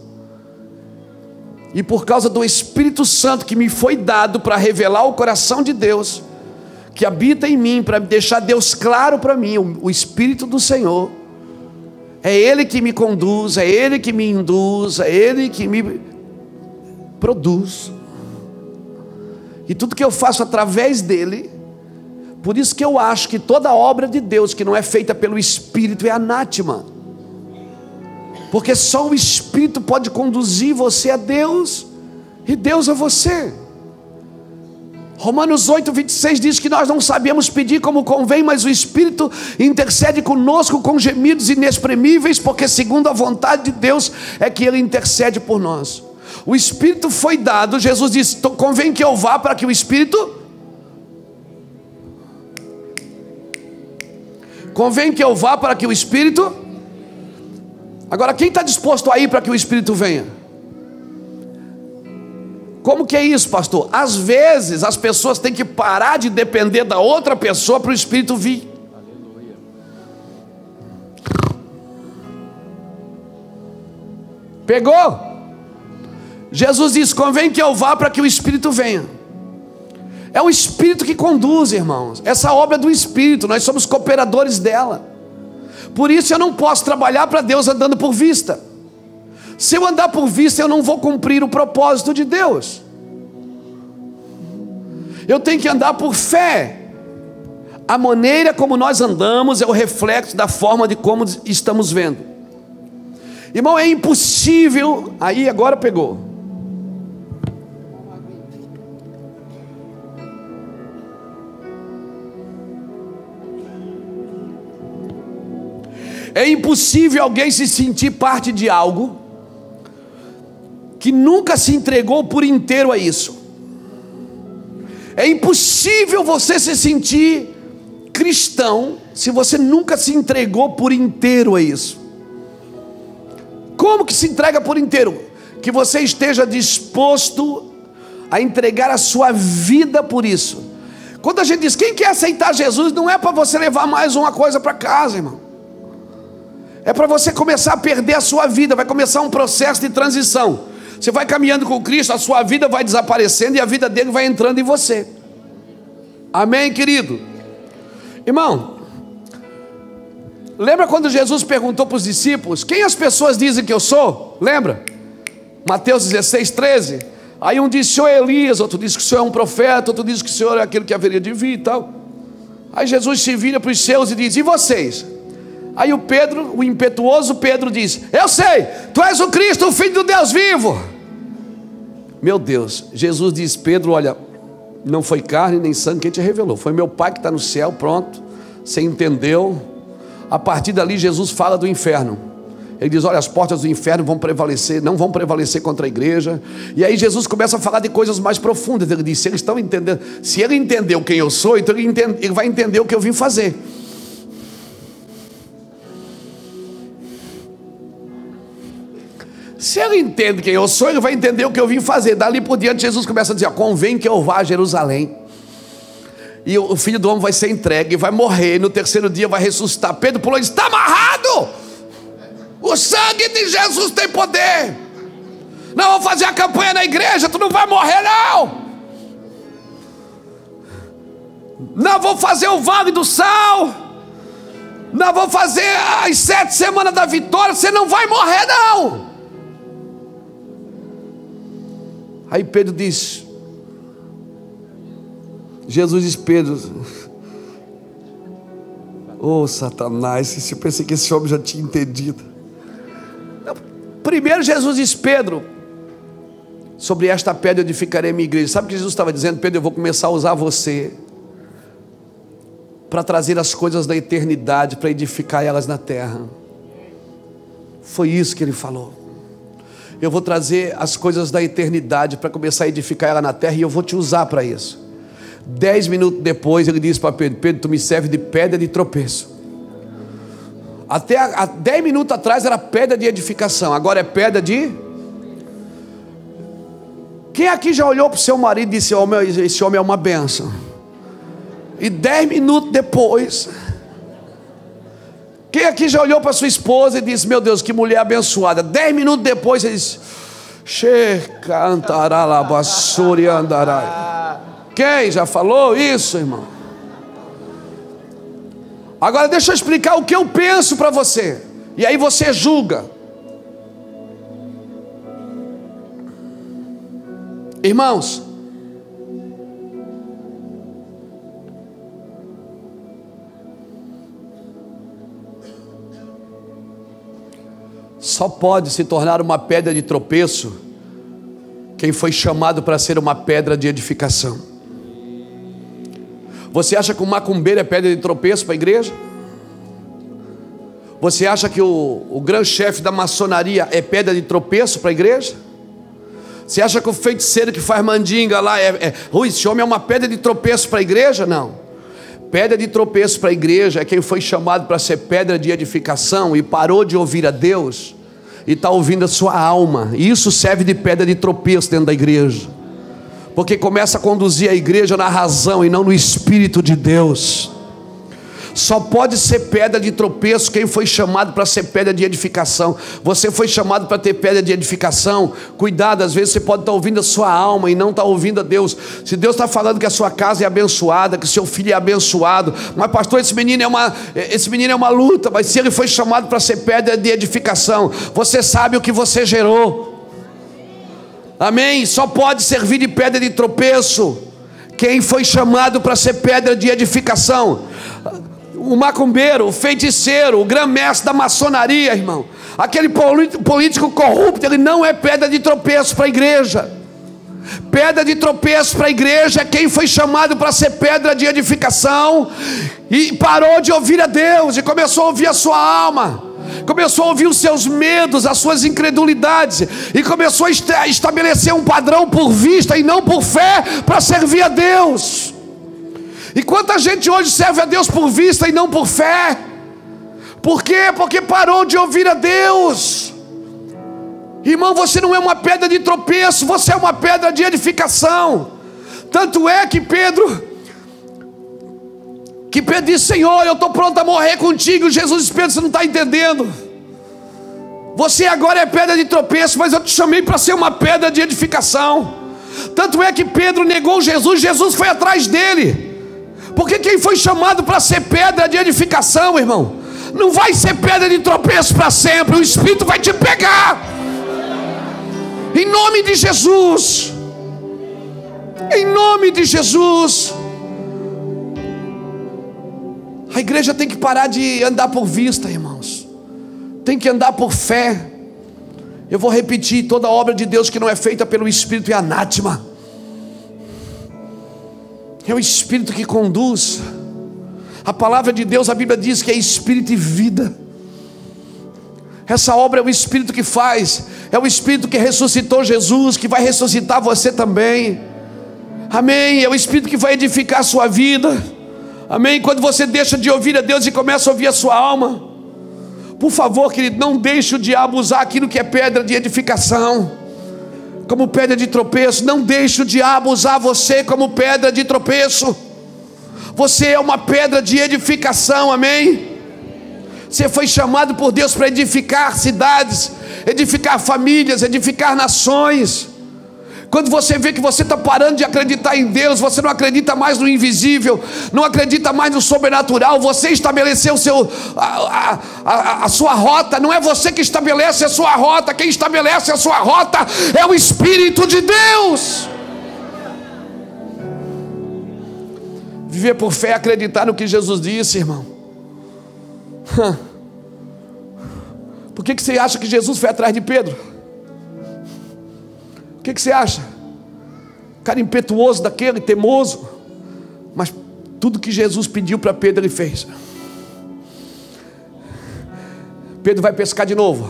E por causa do Espírito Santo que me foi dado para revelar o coração de Deus, que habita em mim, para deixar Deus claro para mim, o Espírito do Senhor, é Ele que me conduz, é Ele que me induz, é Ele que me produz, e tudo que eu faço através dele. Por isso que eu acho que toda obra de Deus que não é feita pelo Espírito é anátema, porque só o Espírito pode conduzir você a Deus, e Deus a você. Romanos 8:26 diz que nós não sabemos pedir como convém, mas o Espírito intercede conosco com gemidos inexprimíveis, porque segundo a vontade de Deus é que Ele intercede por nós. O Espírito foi dado, Jesus disse, convém que eu vá para que o Espírito... Convém que eu vá para que o Espírito... Agora, quem está disposto a ir para que o Espírito venha? Como que é isso, pastor? Às vezes as pessoas têm que parar de depender da outra pessoa para o Espírito vir. Aleluia. Pegou? Jesus diz, convém que eu vá para que o Espírito venha. É o Espírito que conduz, irmãos. Essa obra é do Espírito, nós somos cooperadores dela. Por isso eu não posso trabalhar para Deus andando por vista. Se eu andar por vista, eu não vou cumprir o propósito de Deus. Eu tenho que andar por fé. A maneira como nós andamos é o reflexo da forma de como estamos vendo. Irmão, é impossível. Aí agora pegou. É impossível alguém se sentir parte de algo que nunca se entregou por inteiro a isso. É impossível você se sentir cristão se você nunca se entregou por inteiro a isso. Como que se entrega por inteiro? Que você esteja disposto a entregar a sua vida por isso. Quando a gente diz, quem quer aceitar Jesus, não é para você levar mais uma coisa para casa, irmão. É para você começar a perder a sua vida. Vai começar um processo de transição. Você vai caminhando com Cristo, a sua vida vai desaparecendo e a vida dele vai entrando em você. Amém, querido? Irmão, lembra quando Jesus perguntou para os discípulos, quem as pessoas dizem que eu sou? Lembra? Mateus 16, 13. Aí um disse, o senhor é Elias, outro disse que o senhor é um profeta, outro disse que o senhor é aquele que haveria de vir e tal. Aí Jesus se vira para os seus e diz, e vocês? Aí o Pedro, o impetuoso Pedro diz, eu sei, tu és o Cristo, o Filho do Deus vivo. Meu Deus, Jesus diz, Pedro, olha, não foi carne nem sangue quem te revelou, foi meu Pai que está no céu, pronto, você entendeu. A partir dali Jesus fala do inferno. Ele diz, olha, as portas do inferno vão prevalecer, não vão prevalecer contra a igreja. E aí Jesus começa a falar de coisas mais profundas. Ele diz, se eles estão entendendo, se ele entendeu quem eu sou, então ele vai entender o que eu vim fazer. Se ele entende quem eu sou, ele vai entender o que eu vim fazer. Dali por diante Jesus começa a dizer, convém que eu vá a Jerusalém, e o Filho do Homem vai ser entregue, vai morrer, e no terceiro dia vai ressuscitar. Pedro pulou e disse, está amarrado. O sangue de Jesus tem poder. Não vou fazer a campanha na igreja, tu não vai morrer não. Não vou fazer o Vale do Sal, não vou fazer as 7 semanas da vitória, você não vai morrer não. Aí Pedro diz, Jesus diz, Pedro, ô Satanás, eu pensei que esse homem já tinha entendido. Primeiro Jesus diz, Pedro, sobre esta pedra edificarei minha igreja. Sabe o que Jesus estava dizendo? Pedro, eu vou começar a usar você para trazer as coisas da eternidade, para edificar elas na terra. Foi isso que ele falou. Eu vou trazer as coisas da eternidade para começar a edificar ela na terra, e eu vou te usar para isso. 10 minutos depois ele disse para Pedro, Pedro, tu me serve de pedra de tropeço. Até 10 minutos atrás era pedra de edificação, agora é pedra de... Quem aqui já olhou para o seu marido e disse, esse homem é uma bênção? E 10 minutos depois... Quem aqui já olhou para sua esposa e disse, meu Deus, que mulher abençoada? 10 minutos depois ele disse, quem já falou isso, irmão? Agora deixa eu explicar o que eu penso para você, e aí você julga. Irmãos, só pode se tornar uma pedra de tropeço quem foi chamado para ser uma pedra de edificação. Você acha que o macumbeiro é pedra de tropeço para a igreja? Você acha que o grande chefe da maçonaria é pedra de tropeço para a igreja? Você acha que o feiticeiro que faz mandinga lá esse homem é uma pedra de tropeço para a igreja? Não. Pedra de tropeço para a igreja é quem foi chamado para ser pedra de edificação e parou de ouvir a Deus e está ouvindo a sua alma. E isso serve de pedra de tropeço dentro da igreja, porque começa a conduzir a igreja na razão e não no Espírito de Deus. Só pode ser pedra de tropeço quem foi chamado para ser pedra de edificação. Você foi chamado para ter pedra de edificação. Cuidado, às vezes você pode estar ouvindo a sua alma e não estar ouvindo a Deus. Se Deus está falando que a sua casa é abençoada, que seu filho é abençoado, mas pastor, esse menino é uma luta. Mas se ele foi chamado para ser pedra de edificação, você sabe o que você gerou. Amém? Só pode servir de pedra de tropeço quem foi chamado para ser pedra de edificação. O macumbeiro, o feiticeiro, o grã-mestre da maçonaria, irmão, aquele político corrupto, ele não é pedra de tropeço para a igreja. Pedra de tropeço para a igreja é quem foi chamado para ser pedra de edificação e parou de ouvir a Deus e começou a ouvir a sua alma, começou a ouvir os seus medos, as suas incredulidades, e começou a estabelecer um padrão por vista e não por fé para servir a Deus. E quanta gente hoje serve a Deus por vista e não por fé? Por quê? Porque parou de ouvir a Deus. Irmão, você não é uma pedra de tropeço, você é uma pedra de edificação. Tanto é que Pedro disse: Senhor, eu estou pronto a morrer contigo. Jesus disse: Pedro, você não está entendendo. Você agora é pedra de tropeço, mas eu te chamei para ser uma pedra de edificação. Tanto é que Pedro negou Jesus, Jesus foi atrás dele. Porque quem foi chamado para ser pedra de edificação, irmão, não vai ser pedra de tropeço para sempre. O Espírito vai te pegar. Em nome de Jesus. Em nome de Jesus. A igreja tem que parar de andar por vista, irmãos. Tem que andar por fé. Eu vou repetir: toda obra de Deus que não é feita pelo Espírito é anátema. É o Espírito que conduz. A palavra de Deus, a Bíblia diz que é Espírito e vida. Essa obra é o Espírito que faz. É o Espírito que ressuscitou Jesus, que vai ressuscitar você também. Amém. É o Espírito que vai edificar a sua vida. Amém. Quando você deixa de ouvir a Deus e começa a ouvir a sua alma, por favor, querido, não deixe o diabo usar aquilo que é pedra de edificação como pedra de tropeço. Não deixe o diabo usar você como pedra de tropeço. Você é uma pedra de edificação. Amém. Você foi chamado por Deus para edificar cidades, edificar famílias, edificar nações. Quando você vê que você está parando de acreditar em Deus, você não acredita mais no invisível, não acredita mais no sobrenatural, você estabeleceu a sua rota. Não é você que estabelece a sua rota, quem estabelece a sua rota é o Espírito de Deus. Viver por fé é acreditar no que Jesus disse, irmão. Por que você acha que Jesus foi atrás de Pedro? O que você acha? Cara impetuoso daquele, teimoso. Mas tudo que Jesus pediu para Pedro, ele fez. Pedro vai pescar de novo.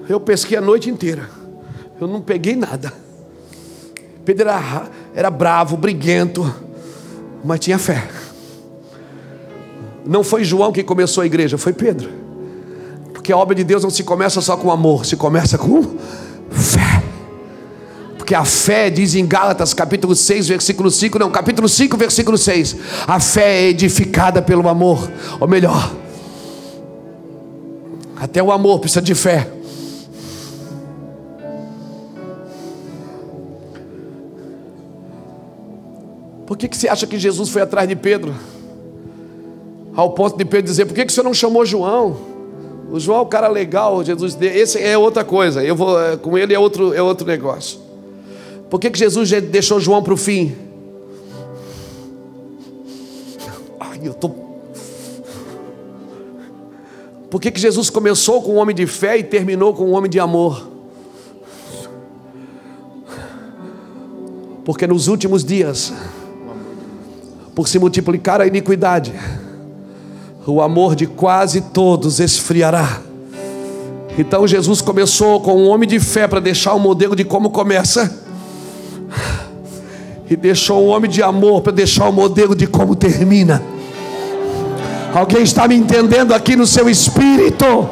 Eu pesquei a noite inteira, eu não peguei nada. Pedro era bravo, briguento, mas tinha fé. Não foi João que começou a igreja, foi Pedro. Porque a obra de Deus não se começa só com amor, se começa com fé. Porque a fé, diz em Gálatas capítulo 6, versículo 5, não, capítulo 5, versículo 6, a fé é edificada pelo amor. Ou melhor, até o amor precisa de fé. Por que você acha que Jesus foi atrás de Pedro? Ao ponto de Pedro dizer: por que o senhor não chamou João? O João é um cara legal, Jesus. Esse é outra coisa. Eu vou com ele, é outro negócio. Por que Jesus deixou João para o fim? Por que Jesus começou com um homem de fé e terminou com um homem de amor? Porque nos últimos dias, por se multiplicar a iniquidade, o amor de quase todos esfriará. Então Jesus começou com um homem de fé para deixar o modelo de como começa, e deixou um homem de amor para deixar o modelo de como termina. Alguém está me entendendo aqui no seu espírito?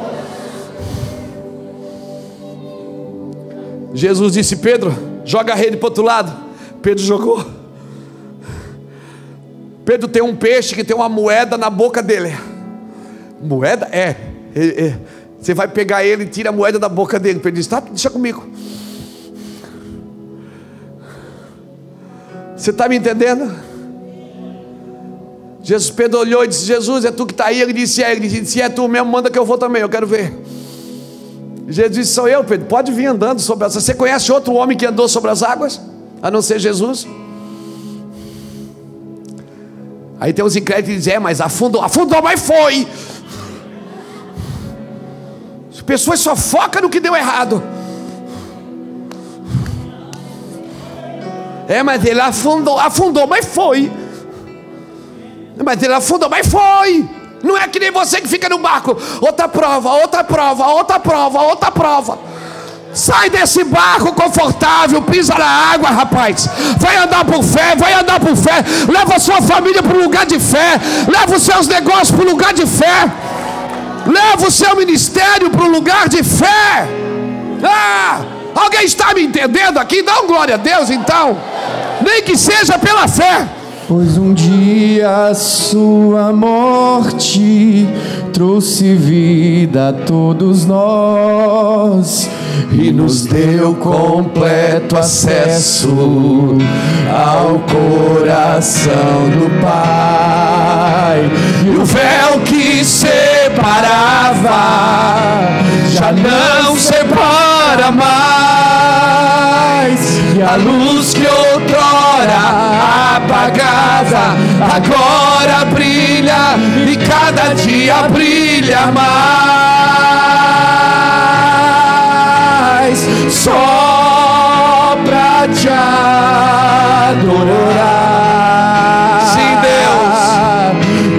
Jesus disse: Pedro, joga a rede para o outro lado. Pedro jogou. Pedro tem um peixe que tem uma moeda na boca dele. Moeda? Você vai pegar ele e tira a moeda da boca dele. Pedro diz: tá, deixa comigo. Você está me entendendo? Pedro olhou e disse: Jesus, é tu que está aí? Ele disse: é. Ele disse: se é tu mesmo, manda que eu vou também, eu quero ver. Jesus disse: sou eu, Pedro, pode vir andando sobre as águas. Você conhece outro homem que andou sobre as águas, a não ser Jesus? Aí tem uns incrédulos que dizem: mas afundou, mas foi. As pessoas só focam no que deu errado. Mas ele afundou, mas foi. Mas ele afundou, mas foi. Não é que nem você que fica no barco. Outra prova, outra prova, outra prova, outra prova. Sai desse barco confortável, pisa na água, rapaz. Vai andar por fé, vai andar por fé. Leva a sua família para um lugar de fé. Leva os seus negócios para um lugar de fé. Leva o seu ministério para um lugar de fé. Alguém está me entendendo aqui? Dá um glória a Deus então. Nem que seja pela fé. Pois um dia a sua morte trouxe vida a todos nós e nos deu completo acesso ao coração do Pai. E o véu que separava já não separa mais, e a luz que outrora apagada agora brilha, e cada dia brilha mais, só pra te adorar, sim, Deus,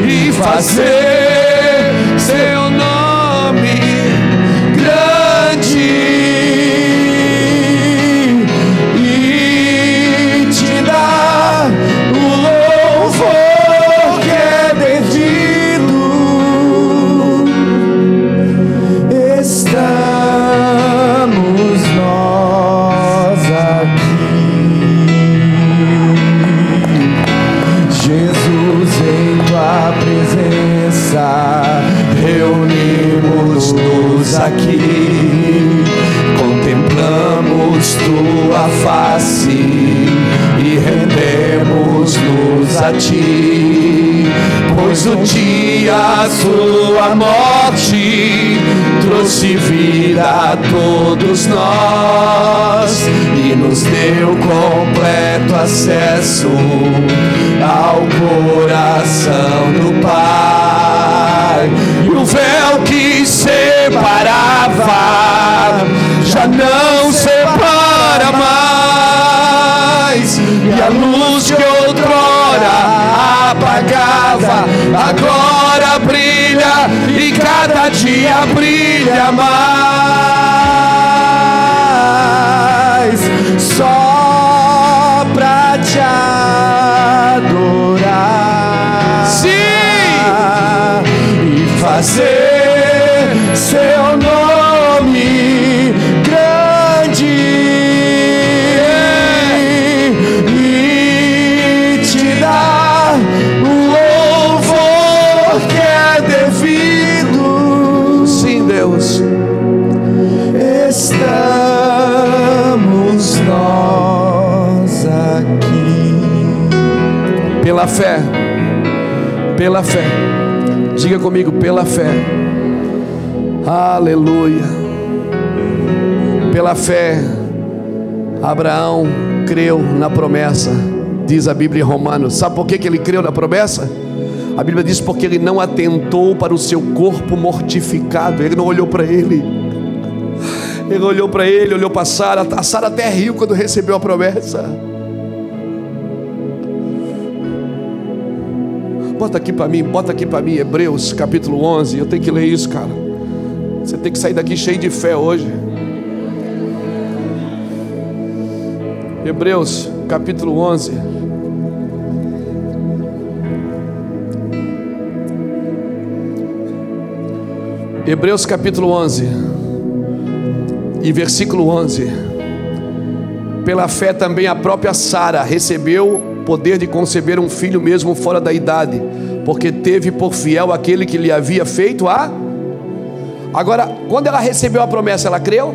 e fazer seu nome grande e te dar o louvor que é devido. Estamos nós aqui, Jesus, em tua presença reunimos-nos aqui, contemplamos tua face e rendemos-nos a ti, pois o dia a sua morte trouxe vida a todos nós e nos deu completo acesso ao coração do Pai. E o véu que separava já não separa mais, e a luz que outrora apagava agora brilha, e cada dia brilha mais, só pra te adorar, sim, e fazer seu nome grande e te dar o louvor que é devido. Sim, Deus. Estamos nós aqui pela fé, pela fé. Diga comigo, pela fé. Aleluia. Pela fé, Abraão creu na promessa, diz a Bíblia em Romanos. Sabe por que ele creu na promessa? A Bíblia diz porque ele não atentou para o seu corpo mortificado. Ele não olhou para ele. Ele olhou para ele, olhou para Sara. A Sara até riu quando recebeu a promessa. Bota aqui para mim, Hebreus capítulo 11. Eu tenho que ler isso, cara. Você tem que sair daqui cheio de fé hoje. Hebreus capítulo 11. Hebreus capítulo 11 e versículo 11. Pela fé também a própria Sara recebeu poder de conceber um filho mesmo fora da idade, porque teve por fiel aquele que lhe havia feito a... Agora, quando ela recebeu a promessa, ela creu?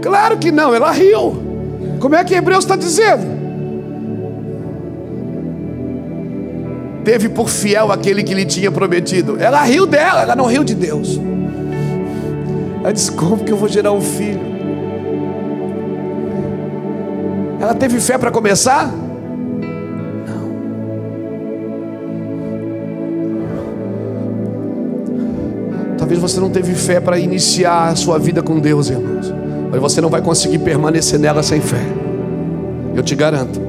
Claro que não, ela riu. Como é que Hebreus está dizendo? Teve por fiel aquele que lhe tinha prometido. Ela riu dela, ela não riu de Deus. Ela disse, como que eu vou gerar um filho? Ela teve fé para começar? Não. Talvez você não teve fé para iniciar a sua vida com Deus, irmãos. Mas você não vai conseguir permanecer nela sem fé. Eu te garanto.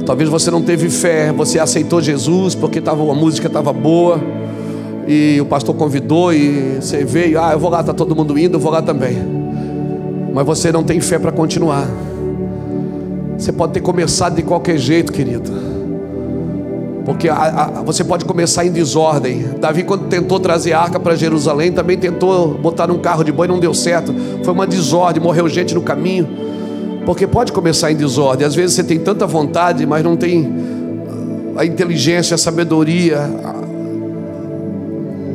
Talvez você não teve fé, você aceitou Jesus porque a música estava boa e o pastor convidou e você veio, eu vou lá, está todo mundo indo, eu vou lá também. Mas você não tem fé para continuar. Você pode ter começado de qualquer jeito, querido, porque você pode começar em desordem. Davi, quando tentou trazer a arca para Jerusalém, também tentou botar num carro de boi, não deu certo. Foi uma desordem, morreu gente no caminho. Porque pode começar em desordem. Às vezes você tem tanta vontade, mas não tem a inteligência, a sabedoria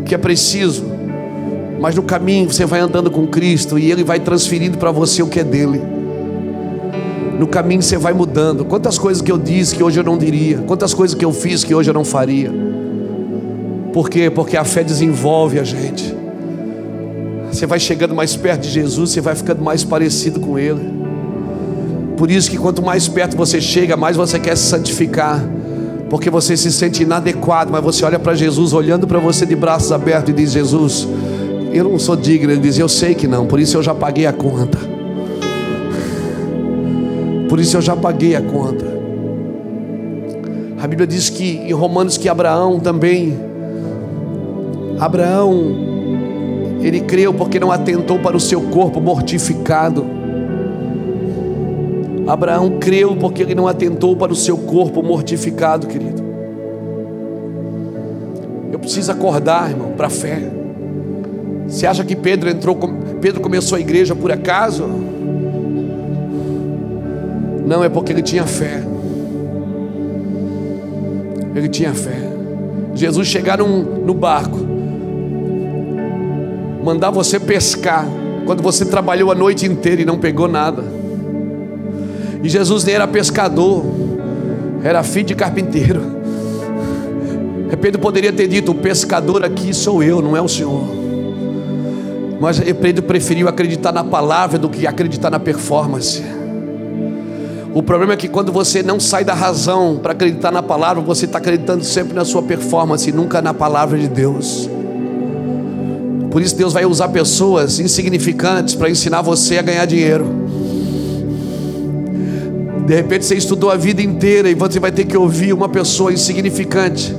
que é preciso. Mas no caminho você vai andando com Cristo e Ele vai transferindo para você o que é dele. No caminho você vai mudando. Quantas coisas que eu disse que hoje eu não diria, quantas coisas que eu fiz que hoje eu não faria. Por quê? Porque a fé desenvolve a gente. Você vai chegando mais perto de Jesus, você vai ficando mais parecido com Ele. Por isso que quanto mais perto você chega, mais você quer se santificar, porque você se sente inadequado. Mas você olha para Jesus, olhando para você de braços abertos, e diz: Jesus, eu não sou digno. Ele diz: eu sei que não, por isso eu já paguei a conta. Por isso eu já paguei a conta. A Bíblia diz que em Romanos que Abraão, ele creu porque não atentou para o seu corpo mortificado. Abraão creu porque ele não atentou para o seu corpo mortificado, querido. Eu preciso acordar, irmão, para a fé. Você acha que Pedro começou a igreja por acaso? Não, é porque ele tinha fé. Ele tinha fé. Jesus chegar no barco, mandar você pescar, quando você trabalhou a noite inteira e não pegou nada. E Jesus nem era pescador, era filho de carpinteiro. Pedro poderia ter dito: o pescador aqui sou eu, não é o Senhor. Mas Pedro preferiu acreditar na palavra do que acreditar na performance. O problema é que quando você não sai da razão para acreditar na palavra, você está acreditando sempre na sua performance e nunca na palavra de Deus. Por isso Deus vai usar pessoas insignificantes para ensinar você a ganhar dinheiro. De repente você estudou a vida inteira e você vai ter que ouvir uma pessoa insignificante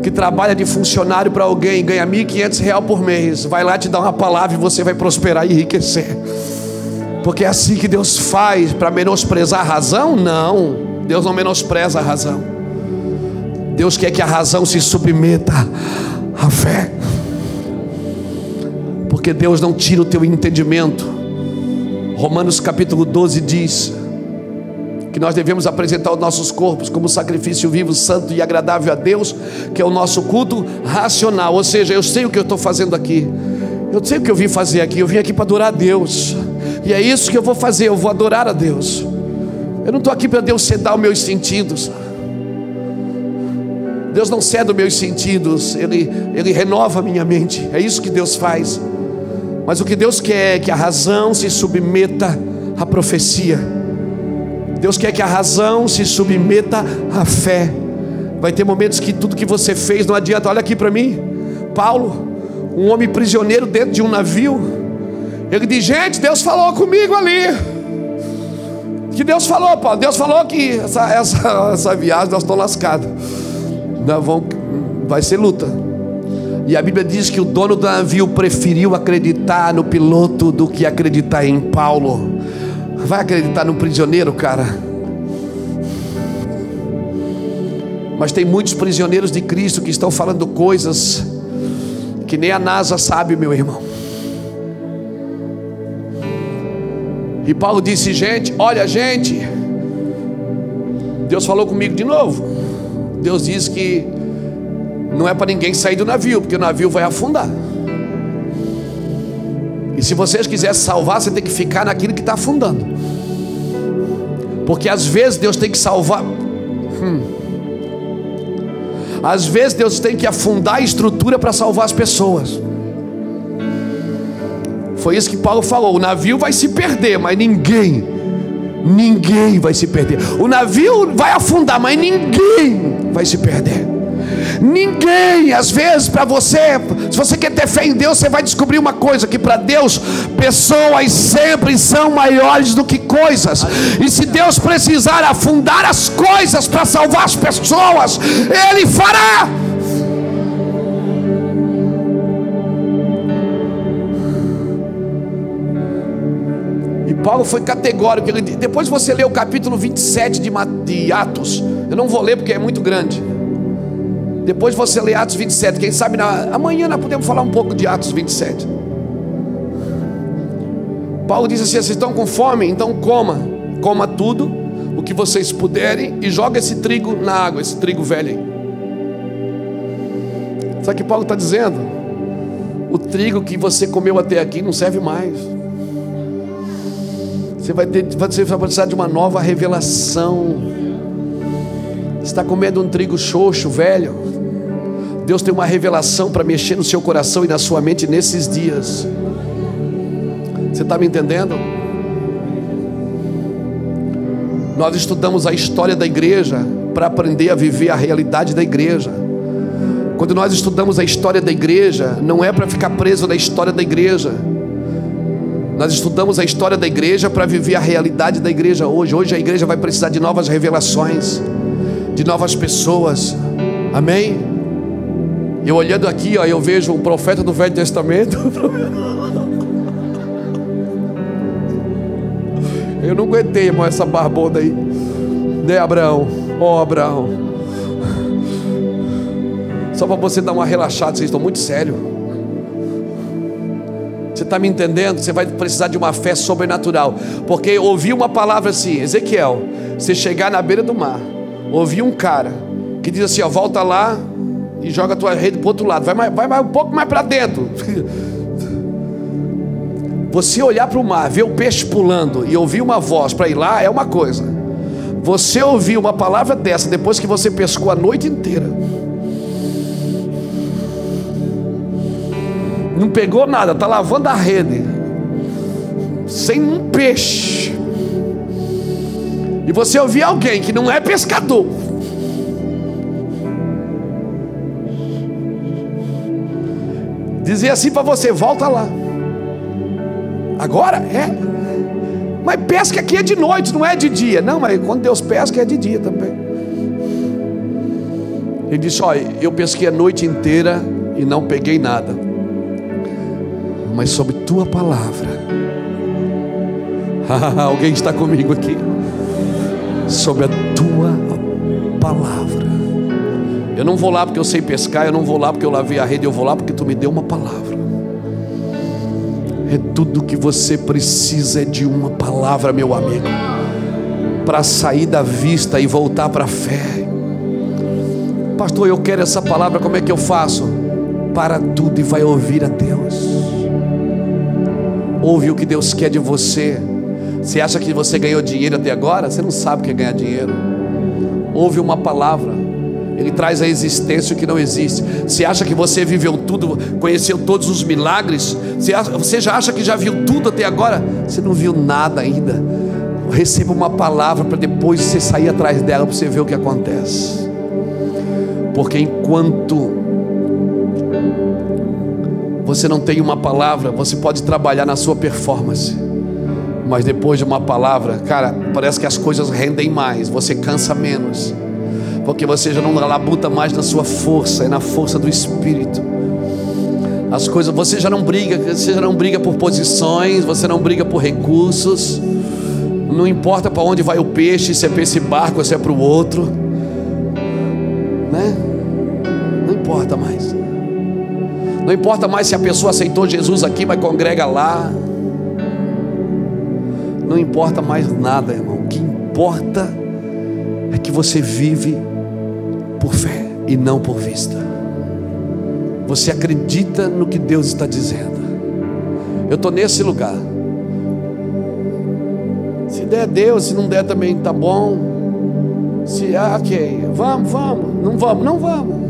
que trabalha de funcionário para alguém, ganha R$1.500 por mês, vai lá te dar uma palavra e você vai prosperar e enriquecer. Porque é assim que Deus faz. Para menosprezar a razão? Não, Deus não menospreza a razão. Deus quer que a razão se submeta à fé, porque Deus não tira o teu entendimento. Romanos capítulo 12 diz que nós devemos apresentar os nossos corpos como sacrifício vivo, santo e agradável a Deus, que é o nosso culto racional. Ou seja, eu sei o que eu estou fazendo aqui, eu sei o que eu vim fazer aqui. Eu vim aqui para adorar a Deus, e é isso que eu vou fazer, eu vou adorar a Deus. Eu não estou aqui para Deus sedar os meus sentidos. Deus não ceda os meus sentidos, Ele renova a minha mente. É isso que Deus faz. Mas o que Deus quer é que a razão se submeta à profecia. Deus quer que a razão se submeta à fé. Vai ter momentos que tudo que você fez não adianta. Olha aqui para mim, Paulo, um homem prisioneiro dentro de um navio. Ele diz: gente, Deus falou comigo ali. Que Deus falou, Paulo? Deus falou que essa viagem nós estamos lascados, vai ser luta. E a Bíblia diz que o dono do navio preferiu acreditar no piloto do que acreditar em Paulo. Vai acreditar no prisioneiro, cara? Mas tem muitos prisioneiros de Cristo que estão falando coisas que nem a NASA sabe, meu irmão. E Paulo disse: gente, olha, gente, Deus falou comigo de novo. Deus diz que não é para ninguém sair do navio, porque o navio vai afundar. E se vocês quiserem salvar, você tem que ficar naquilo que está afundando. Porque às vezes Deus tem que salvar. Às vezes Deus tem que afundar a estrutura para salvar as pessoas. Foi isso que Paulo falou. O navio vai se perder, mas ninguém vai se perder. O navio vai afundar, mas ninguém vai se perder. Ninguém. Às vezes para você, Se você quer ter fé em Deus, você vai descobrir uma coisa: que para Deus, pessoas sempre são maiores do que coisas. E se Deus precisar afundar as coisas para salvar as pessoas, Ele fará. E Paulo foi categórico. Depois você lê o capítulo 27 de Atos. Eu não vou ler porque é muito grande. Depois você lê Atos 27. Quem sabe amanhã nós podemos falar um pouco de Atos 27. Paulo diz assim: vocês estão com fome? Então coma tudo o que vocês puderem, e joga esse trigo na água, esse trigo velho aí. Sabe o que Paulo está dizendo? O trigo que você comeu até aqui não serve mais. Você vai precisar de uma nova revelação. Você está comendo um trigo xoxo, velho. Deus tem uma revelação para mexer no seu coração e na sua mente nesses dias. Você está me entendendo? Nós estudamos a história da igreja para aprender a viver a realidade da igreja. Quando nós estudamos a história da igreja, não é para ficar preso na história da igreja. Nós estudamos a história da igreja para viver a realidade da igreja hoje. Hoje a igreja vai precisar de novas revelações, de novas pessoas. Amém? Eu olhando aqui, eu vejo um profeta do Velho Testamento. Eu não aguentei, irmão, essa barbona aí, né, Abraão? Abraão, só para você dar uma relaxada, vocês estão muito sérios. Você está me entendendo? Você vai precisar de uma fé sobrenatural. Porque ouvi uma palavra assim: Ezequiel, você chegar na beira do mar, ouvi um cara que diz assim: volta lá e joga a tua rede para o outro lado, vai um pouco mais para dentro. Você olhar para o mar, ver o peixe pulando e ouvir uma voz para ir lá é uma coisa. Você ouvir uma palavra dessa depois que você pescou a noite inteira, não pegou nada, está lavando a rede, sem um peixe, e você ouvir alguém que não é pescador dizer assim para você: volta lá. Agora mas pesca aqui é de noite, não é de dia. Não, mas quando Deus pesca é de dia também. Ele disse: olha, eu pesquei a noite inteira e não peguei nada, mas sobre tua palavra. Alguém está comigo aqui? Sobre a tua palavra. Eu não vou lá porque eu sei pescar, eu não vou lá porque eu lavei a rede, eu vou lá porque tu me deu uma palavra. É tudo que você precisa, é de uma palavra, meu amigo, para sair da vista e voltar para a fé. Pastor, eu quero essa palavra, como é que eu faço? Para tudo e vai ouvir a Deus. Ouve o que Deus quer de você. Você acha que você ganhou dinheiro até agora? Você não sabe o que é ganhar dinheiro. Ouve uma palavra, Ele traz à existência o que não existe. Você acha que você viveu tudo, conheceu todos os milagres? Você já acha que já viu tudo até agora? Você não viu nada ainda. Receba uma palavra para depois você sair atrás dela, para você ver o que acontece. Porque enquanto você não tem uma palavra, você pode trabalhar na sua performance, mas depois de uma palavra, cara, parece que as coisas rendem mais, você cansa menos, porque você já não labuta mais na sua força, é na força do Espírito. As coisas, você já não briga por posições, você não briga por recursos. Não importa para onde vai o peixe, se é para esse barco ou se é para o outro, né? Não importa mais. Não importa mais se a pessoa aceitou Jesus aqui, mas congrega lá. Não importa mais nada, irmão. O que importa é que você vive por fé e não por vista. Você acredita no que Deus está dizendo. Eu estou nesse lugar. Se der, Deus. Se não der também tá bom. Ok, vamos. Não vamos.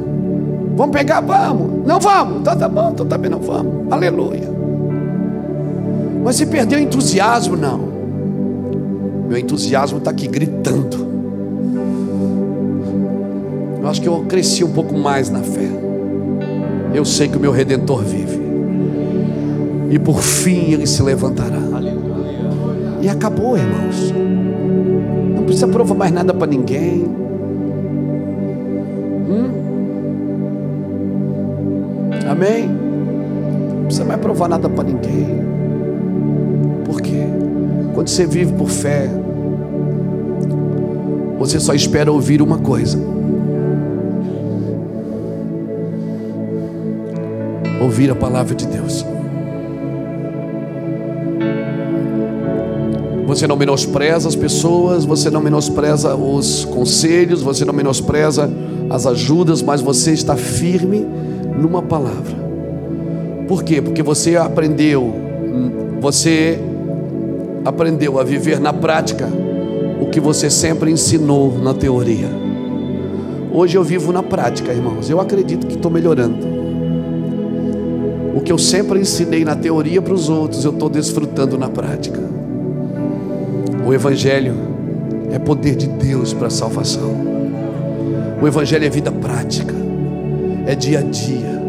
Vamos pegar, vamos. Não vamos, então tá bom, então também não vamos. Aleluia. Mas se perdeu o entusiasmo, não. Meu entusiasmo está aqui gritando. Eu acho que eu cresci um pouco mais na fé. eu sei que o meu Redentor vive, e por fim ele se levantará. E acabou, irmãos. Não precisa provar mais nada para ninguém. Amém? Não precisa mais provar nada para ninguém. Por quê? Quando você vive por fé, você só espera ouvir uma coisa: ouvir a palavra de Deus. Você não menospreza as pessoas, você não menospreza os conselhos, você não menospreza as ajudas, mas você está firme numa palavra. Por quê? Porque você aprendeu a viver na prática o que você sempre ensinou na teoria. Hoje eu vivo na prática, irmãos. Eu acredito que estou melhorando. O que eu sempre ensinei na teoria para os outros, eu estou desfrutando na prática. O Evangelho é poder de Deus para a salvação. O Evangelho é vida prática, é dia a dia,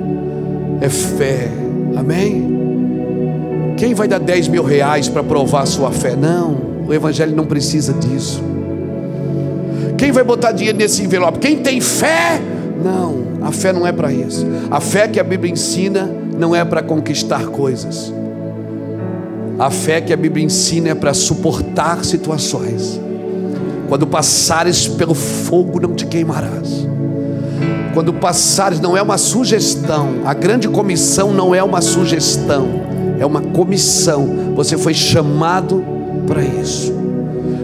é fé. Amém? Quem vai dar 10 mil reais para provar a sua fé? Não, o Evangelho não precisa disso. Quem vai botar dinheiro nesse envelope? Quem tem fé? Não, a fé não é para isso. A fé que a Bíblia ensina não é para conquistar coisas. A fé que a Bíblia ensina é para suportar situações. Quando passares pelo fogo, não te queimarás. Quando passares, não é uma sugestão. A grande comissão não é uma sugestão, é uma comissão. Você foi chamado para isso.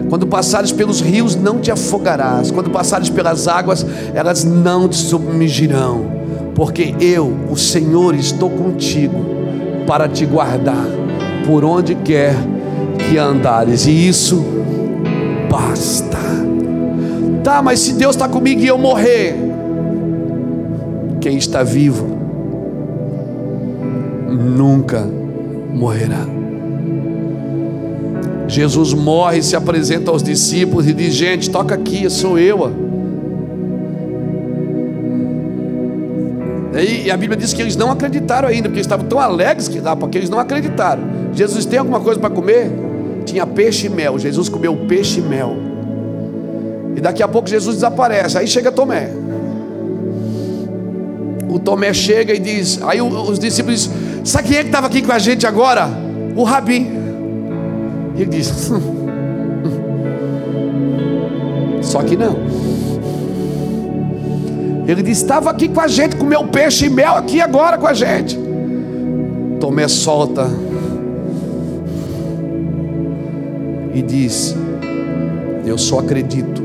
Quando passares pelos rios, não te afogarás. Quando passares pelas águas, elas não te submergirão. Porque eu, o Senhor, estou contigo para te guardar por onde quer que andares, e isso basta. Tá, mas se Deus está comigo e eu morrer, quem está vivo nunca morrerá. Jesus morre, se apresenta aos discípulos e diz: gente, toca aqui, sou eu. E a Bíblia diz que eles não acreditaram ainda, porque eles estavam tão alegres porque eles não acreditaram. Jesus, tem alguma coisa para comer? Tinha peixe e mel. Jesus comeu peixe e mel. E daqui a pouco Jesus desaparece. Aí chega Tomé. O Tomé chega e diz, aí os discípulos dizem: sabe quem é que estava aqui com a gente agora? O Rabi. E ele diz: só que não. Ele diz: estava aqui com a gente, comeu peixe e mel aqui agora com a gente. Tomé solta e diz: eu só acredito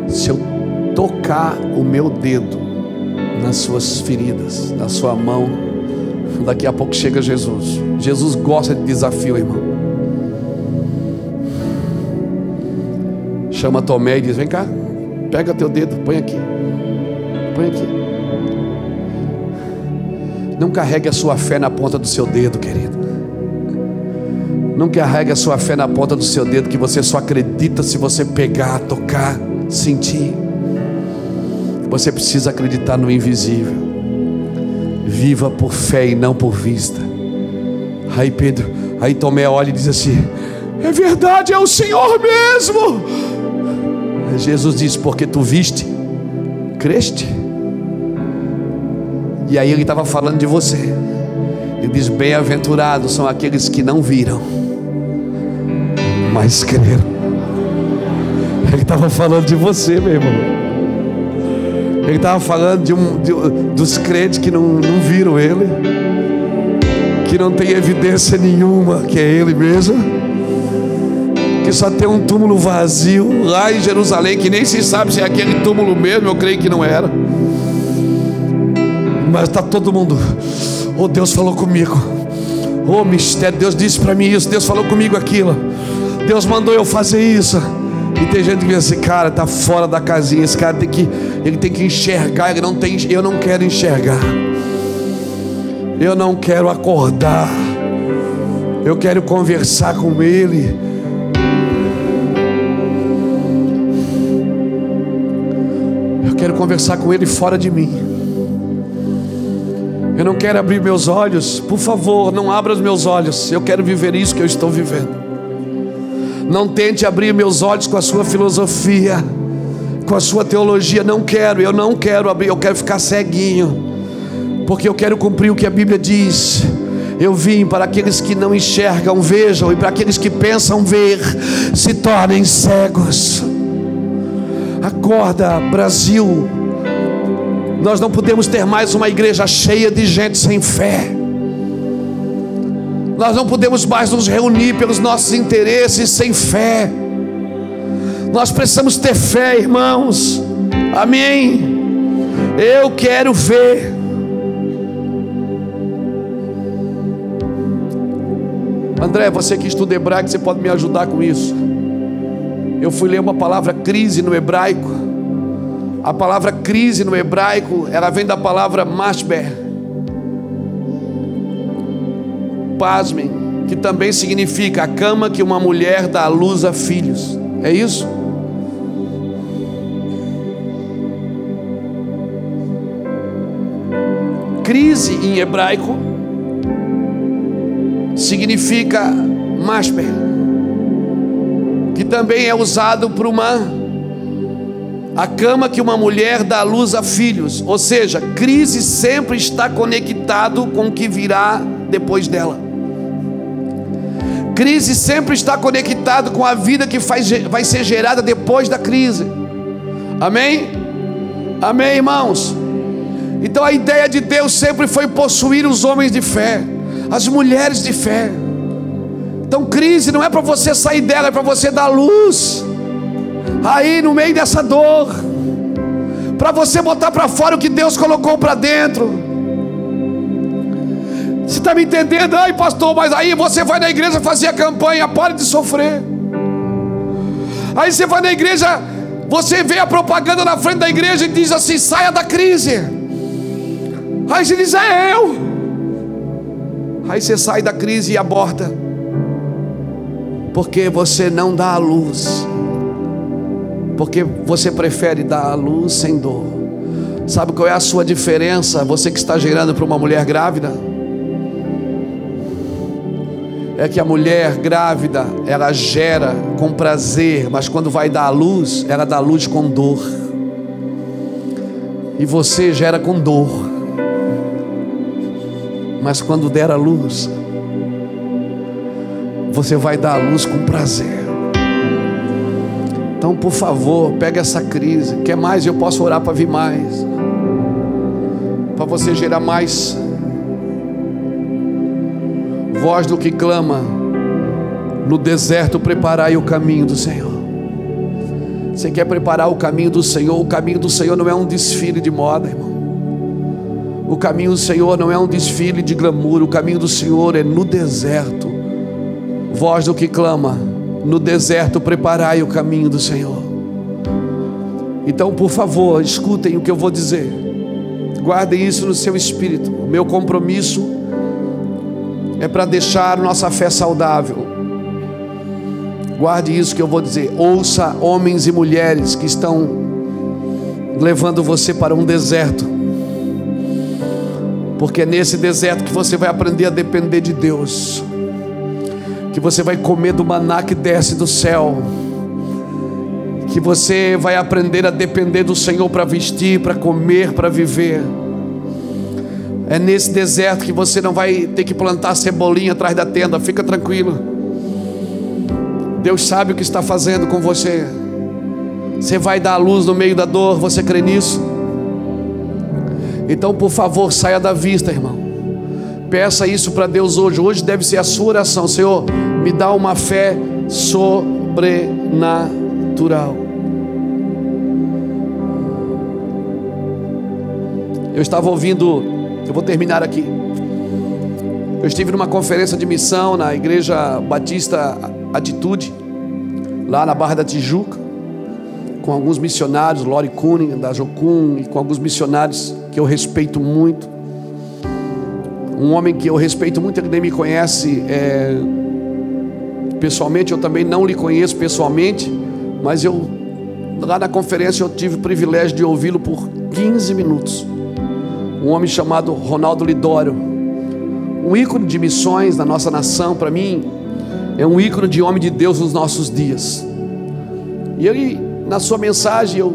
se eu tocar o meu dedo nas suas feridas, na sua mão. Daqui a pouco chega Jesus. Jesus gosta de desafio, irmão. Chama Tomé e diz: vem cá, pega teu dedo, põe aqui. Põe aqui. Não carregue a sua fé na ponta do seu dedo, querido. Não carregue a sua fé na ponta do seu dedo, que você só acredita se você pegar, tocar, sentir. Você precisa acreditar no invisível. Viva por fé e não por vista. Aí Tomé olha e diz assim: é verdade, é o Senhor mesmo. Jesus diz: porque tu viste, creste. E aí ele estava falando de você. Ele diz: bem-aventurados são aqueles que não viram, mas creram. Ele estava falando de você, meu irmão. Ele estava falando dos crentes que não viram ele, que não tem evidência nenhuma que é ele mesmo, que só tem um túmulo vazio lá em Jerusalém, que nem se sabe se é aquele túmulo mesmo. Eu creio que não era, mas está todo mundo: oh, Deus falou comigo, oh, mistério, Deus disse para mim isso, Deus falou comigo aquilo, Deus mandou eu fazer isso. E tem gente que diz assim: cara, está fora da casinha, esse cara ele tem que enxergar, eu não quero enxergar, eu não quero acordar, eu quero conversar com ele. Eu quero conversar com ele fora de mim. Eu não quero abrir meus olhos. Por favor, não abra os meus olhos. Eu quero viver isso que eu estou vivendo. Não tente abrir meus olhos com a sua filosofia, com a sua teologia. Não quero, eu não quero abrir. Eu quero ficar ceguinho, porque eu quero cumprir o que a Bíblia diz. Eu vim para aqueles que não enxergam, vejam, e para aqueles que pensam ver, se tornem cegos. Acorda, Brasil. Nós não podemos ter mais uma igreja cheia de gente sem fé. Nós não podemos mais nos reunir pelos nossos interesses sem fé. Nós precisamos ter fé, irmãos. Amém. Eu quero ver. André, você que estuda hebraico, você pode me ajudar com isso? Eu fui ler uma palavra crise no hebraico. A palavra crise no hebraico, ela vem da palavra mashber. Pasmem, que também significa a cama que uma mulher dá à luz a filhos. É isso? Crise em hebraico significa mashber, que também é usado por a cama que uma mulher dá à luz a filhos. Ou seja, crise sempre está conectado com o que virá depois dela. Crise sempre está conectado com a vida que vai ser gerada depois da crise. Amém? Amém, irmãos? Então a ideia de Deus sempre foi possuir os homens de fé, as mulheres de fé. Então crise não é para você sair dela, é para você dar luz aí no meio dessa dor, para você botar para fora o que Deus colocou para dentro. Você está me entendendo? Ai, pastor, mas aí você vai na igreja fazer a campanha, pare de sofrer. Aí você vai na igreja, você vê a propaganda na frente da igreja e diz assim: saia da crise. Aí você diz: é eu. Aí você sai da crise e aborta, porque você não dá a luz, porque você prefere dar a luz sem dor. Sabe qual é a sua diferença? Você que está gerando para uma mulher grávida, é que a mulher grávida, ela gera com prazer, mas quando vai dar a luz, ela dá a luz com dor. E você gera com dor, mas quando der a luz, você vai dar a luz com prazer. Então, por favor, pega essa crise. Quer mais? Eu posso orar para vir mais, para você gerar mais voz do que clama: no deserto preparai o caminho do Senhor. Você quer preparar o caminho do Senhor? O caminho do Senhor não é um desfile de moda, irmão. O caminho do Senhor não é um desfile de glamour. O caminho do Senhor é no deserto. Voz do que clama: no deserto preparai o caminho do Senhor. Então, por favor, escutem o que eu vou dizer. Guardem isso no seu espírito. O meu compromisso é para deixar nossa fé saudável. Guarde isso que eu vou dizer. Ouça homens e mulheres que estão levando você para um deserto, porque é nesse deserto que você vai aprender a depender de Deus, que você vai comer do maná que desce do céu, que você vai aprender a depender do Senhor para vestir, para comer, para viver. É nesse deserto que você não vai ter que plantar cebolinha atrás da tenda. Fica tranquilo, Deus sabe o que está fazendo com você. Você vai dar a luz no meio da dor. Você crê nisso? Então, por favor, saia da vista, irmão. Peça isso para Deus hoje. Hoje deve ser a sua oração: Senhor, me dá uma fé sobrenatural. Eu estava ouvindo, eu vou terminar aqui. Eu estive numa conferência de missão na Igreja Batista Atitude, lá na Barra da Tijuca, com alguns missionários, Lori Kuhn, da Jocum, e com alguns missionários que eu respeito muito. Um homem que eu respeito muito, ele nem me conhece pessoalmente, eu também não lhe conheço pessoalmente, mas lá na conferência eu tive o privilégio de ouvi-lo por 15 minutos. um homem chamado Ronaldo Lidório, um ícone de missões na nossa nação. Para mim é um ícone de homem de Deus nos nossos dias. E ele, na sua mensagem, eu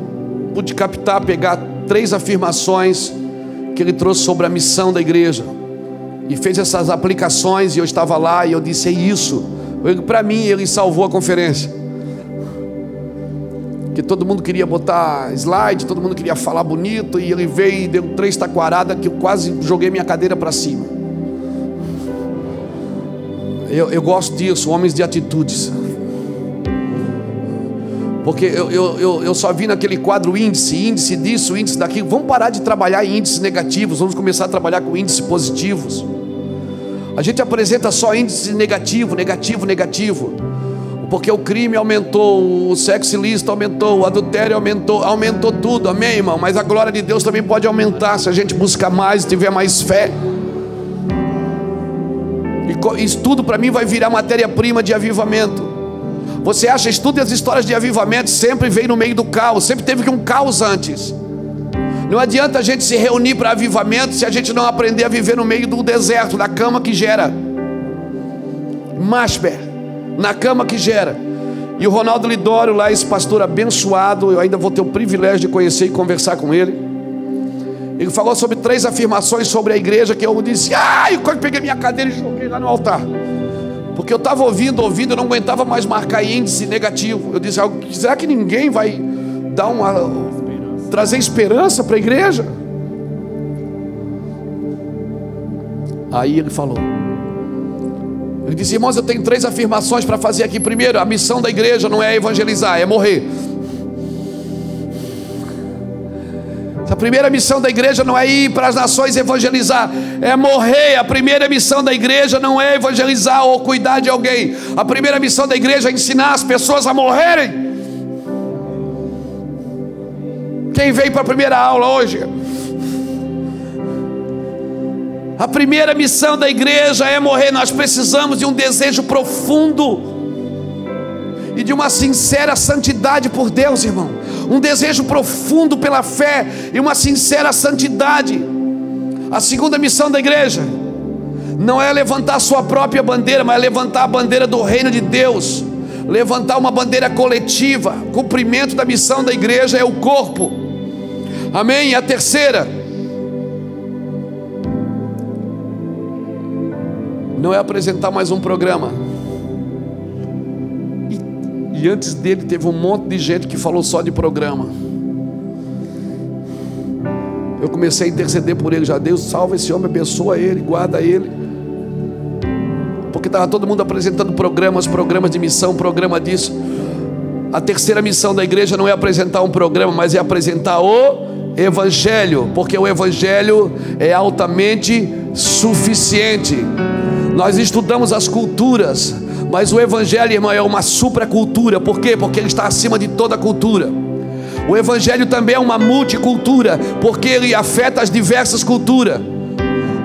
pude captar, pegar 3 afirmações que ele trouxe sobre a missão da igreja, e fez essas aplicações, e eu estava lá e eu disse: é isso. Para mim ele salvou a conferência, que todo mundo queria botar slide, todo mundo queria falar bonito, e ele veio e deu 3 taquaradas que eu quase joguei minha cadeira para cima. Eu gosto disso, homens de atitudes. Porque eu só vi naquele quadro índice disso, índice daquilo. Vamos parar de trabalhar em índices negativos, vamos começar a trabalhar com índices positivos. A gente apresenta só índice negativo, porque o crime aumentou, o sexo ilícito aumentou, o adultério aumentou tudo, amém, irmão? Mas a glória de Deus também pode aumentar se a gente buscar mais, tiver mais fé. E isso tudo para mim vai virar matéria-prima de avivamento. Você acha, estude as histórias de avivamento, sempre vem no meio do caos, sempre teve um caos antes. Não adianta a gente se reunir para avivamento se a gente não aprender a viver no meio do deserto, na cama que gera. Masper, na cama que gera. E o Ronaldo Lidório lá, esse pastor abençoado, eu ainda vou ter o privilégio de conhecer e conversar com ele. Ele falou sobre 3 afirmações sobre a igreja, que eu disse: eu quase peguei minha cadeira e joguei lá no altar. Porque eu estava ouvindo, eu não aguentava mais marcar índice negativo. Eu disse: será que ninguém vai dar trazer esperança para a igreja? Aí ele falou, ele disse: irmãos, eu tenho 3 afirmações para fazer aqui. Primeiro, a missão da igreja não é evangelizar, é morrer. A primeira missão da igreja não é ir para as nações evangelizar, é morrer. A primeira missão da igreja não é evangelizar ou cuidar de alguém. A primeira missão da igreja é ensinar as pessoas a morrerem. Quem veio para a primeira aula hoje? A primeira missão da igreja é morrer. Nós precisamos de um desejo profundo e de uma sincera santidade por Deus, irmão. Um desejo profundo pela fé e uma sincera santidade. A segunda missão da igreja não é levantar sua própria bandeira, mas é levantar a bandeira do reino de Deus, levantar uma bandeira coletiva. O cumprimento da missão da igreja é o corpo, amém? E a terceira não é apresentar mais um programa. E antes dele teve um monte de gente que falou só de programa. Eu comecei a interceder por ele já. Deus, salva esse homem, abençoa ele, guarda ele. Porque estava todo mundo apresentando programas de missão, programa disso. A terceira missão da igreja não é apresentar um programa, mas é apresentar o Evangelho. Porque o Evangelho é altamente suficiente. Nós estudamos as culturas, mas o Evangelho, irmão, é uma supracultura. Por quê? Porque ele está acima de toda cultura. O Evangelho também é uma multicultura, porque ele afeta as diversas culturas.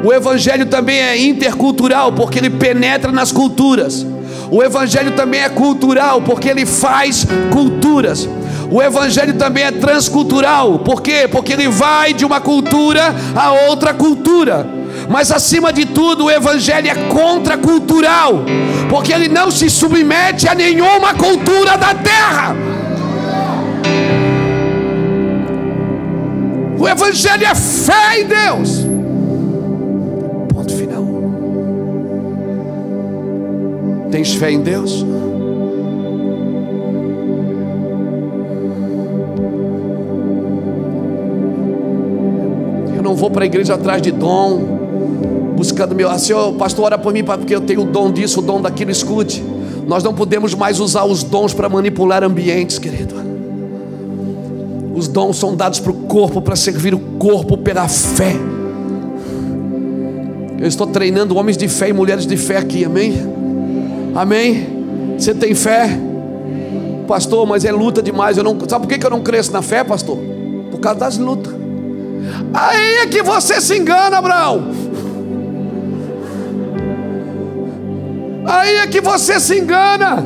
O Evangelho também é intercultural, porque ele penetra nas culturas. O Evangelho também é cultural, porque ele faz culturas. O Evangelho também é transcultural. Por quê? Porque ele vai de uma cultura a outra cultura. Mas acima de tudo, o Evangelho é contracultural, porque ele não se submete a nenhuma cultura da terra. O Evangelho é fé em Deus. Ponto final. Tens fé em Deus? Eu não vou para a igreja atrás de dom, buscando meu, Senhor, pastor, ora por mim, porque eu tenho o dom disso, o dom daquilo. Escute, nós não podemos mais usar os dons para manipular ambientes, querido. Os dons são dados para o corpo, para servir o corpo pela fé. Eu estou treinando homens de fé e mulheres de fé aqui, amém? Amém? Você tem fé? Pastor, mas é luta demais. Sabe por que eu não cresço na fé, pastor? Por causa das lutas. Aí é que você se engana, Abraão. Aí é que você se engana.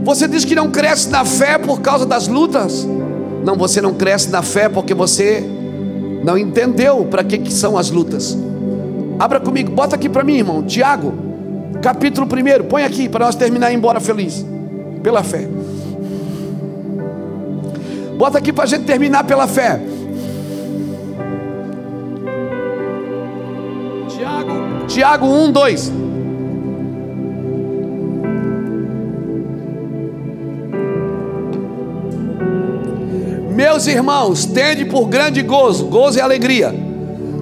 Você diz que não cresce na fé por causa das lutas. Não, você não cresce na fé porque você não entendeu para que são as lutas. Abra comigo, bota aqui para mim, irmão, Tiago, capítulo 1, põe aqui para nós terminar e ir embora feliz, pela fé. Bota aqui para a gente terminar pela fé. Tiago 1, 2. Meus irmãos, tende por grande gozo, gozo e alegria,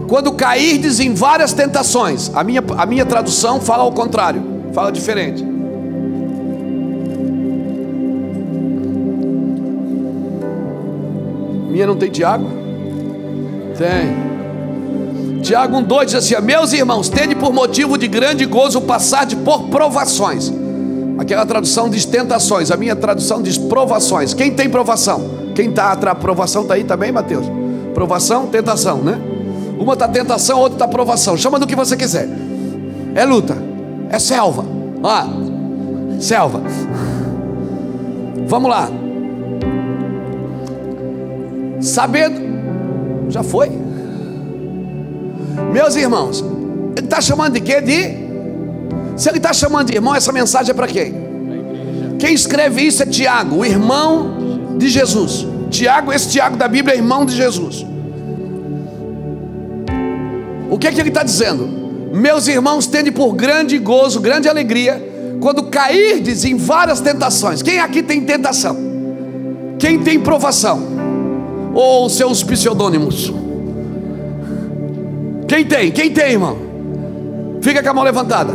quando cairdes em várias tentações. A minha tradução fala ao contrário, fala diferente. Minha não tem Tiago? Tem. Tiago 1,2 diz assim: meus irmãos, tende por motivo de grande gozo passar por provações. Aquela tradução diz tentações, a minha tradução diz provações. Quem tem provação? Quem está atrás, provação está aí também, Mateus? Provação, tentação, né? Uma está tentação, outra está provação. Chama do que você quiser. É luta, é selva. Selva. Vamos lá. Sabendo, já foi? Meus irmãos, ele está chamando de quê? Se ele está chamando de irmão, essa mensagem é para quem? Quem escreve isso é Tiago, o irmão de Jesus. Tiago, esse Tiago da Bíblia é irmão de Jesus. O que é que ele está dizendo? Meus irmãos, tende por grande gozo, grande alegria, quando cairdes em várias tentações. Quem aqui tem tentação? Quem tem provação? Ou seus pseudônimos? Quem tem? Quem tem, irmão? Fica com a mão levantada.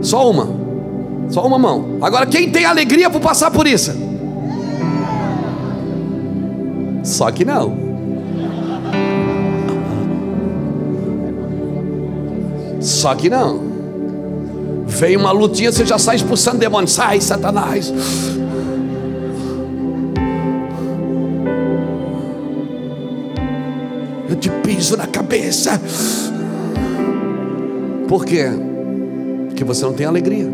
Só uma mão. Agora, quem tem alegria por passar por isso? Só que não. Só que não. Vem uma lutinha, você já sai expulsando demônio. Sai, Satanás. Eu te piso na cabeça. Por quê? Porque você não tem alegria.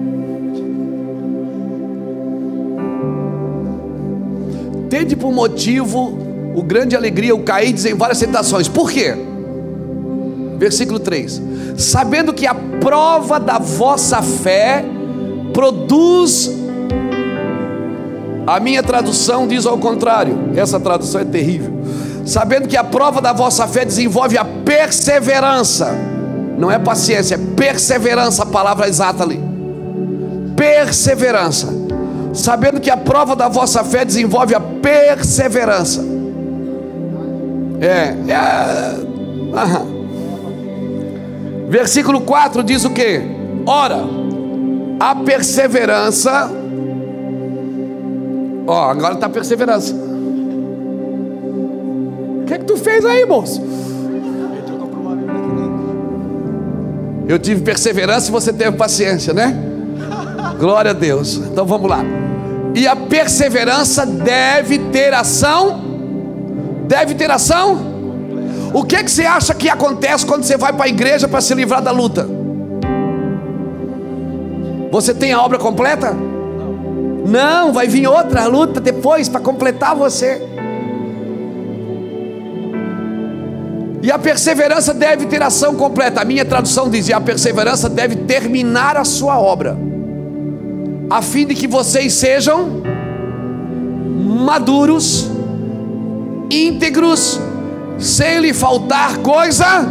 Tende por motivo o grande alegria, o cairdes em várias tentações. Por quê? Versículo 3: sabendo que a prova da vossa fé produz. A minha tradução diz ao contrário. Essa tradução é terrível. Sabendo que a prova da vossa fé desenvolve a perseverança. Não é paciência, é perseverança, a palavra exata ali. Perseverança. Sabendo que a prova da vossa fé desenvolve a perseverança. Versículo 4 diz o que? Ora, a perseverança. Agora está a perseverança. O que tu fez aí, moço? Eu tive perseverança e você teve paciência, né? Glória a Deus. Então vamos lá. E a perseverança deve ter ação. Deve ter ação. O que você acha que acontece quando você vai para a igreja para se livrar da luta? Você tem a obra completa? Não, vai vir outra luta depois para completar você. E a perseverança deve ter ação completa. A minha tradução diz: e a perseverança deve terminar a sua obra, a fim de que vocês sejam maduros, íntegros, sem lhe faltar coisa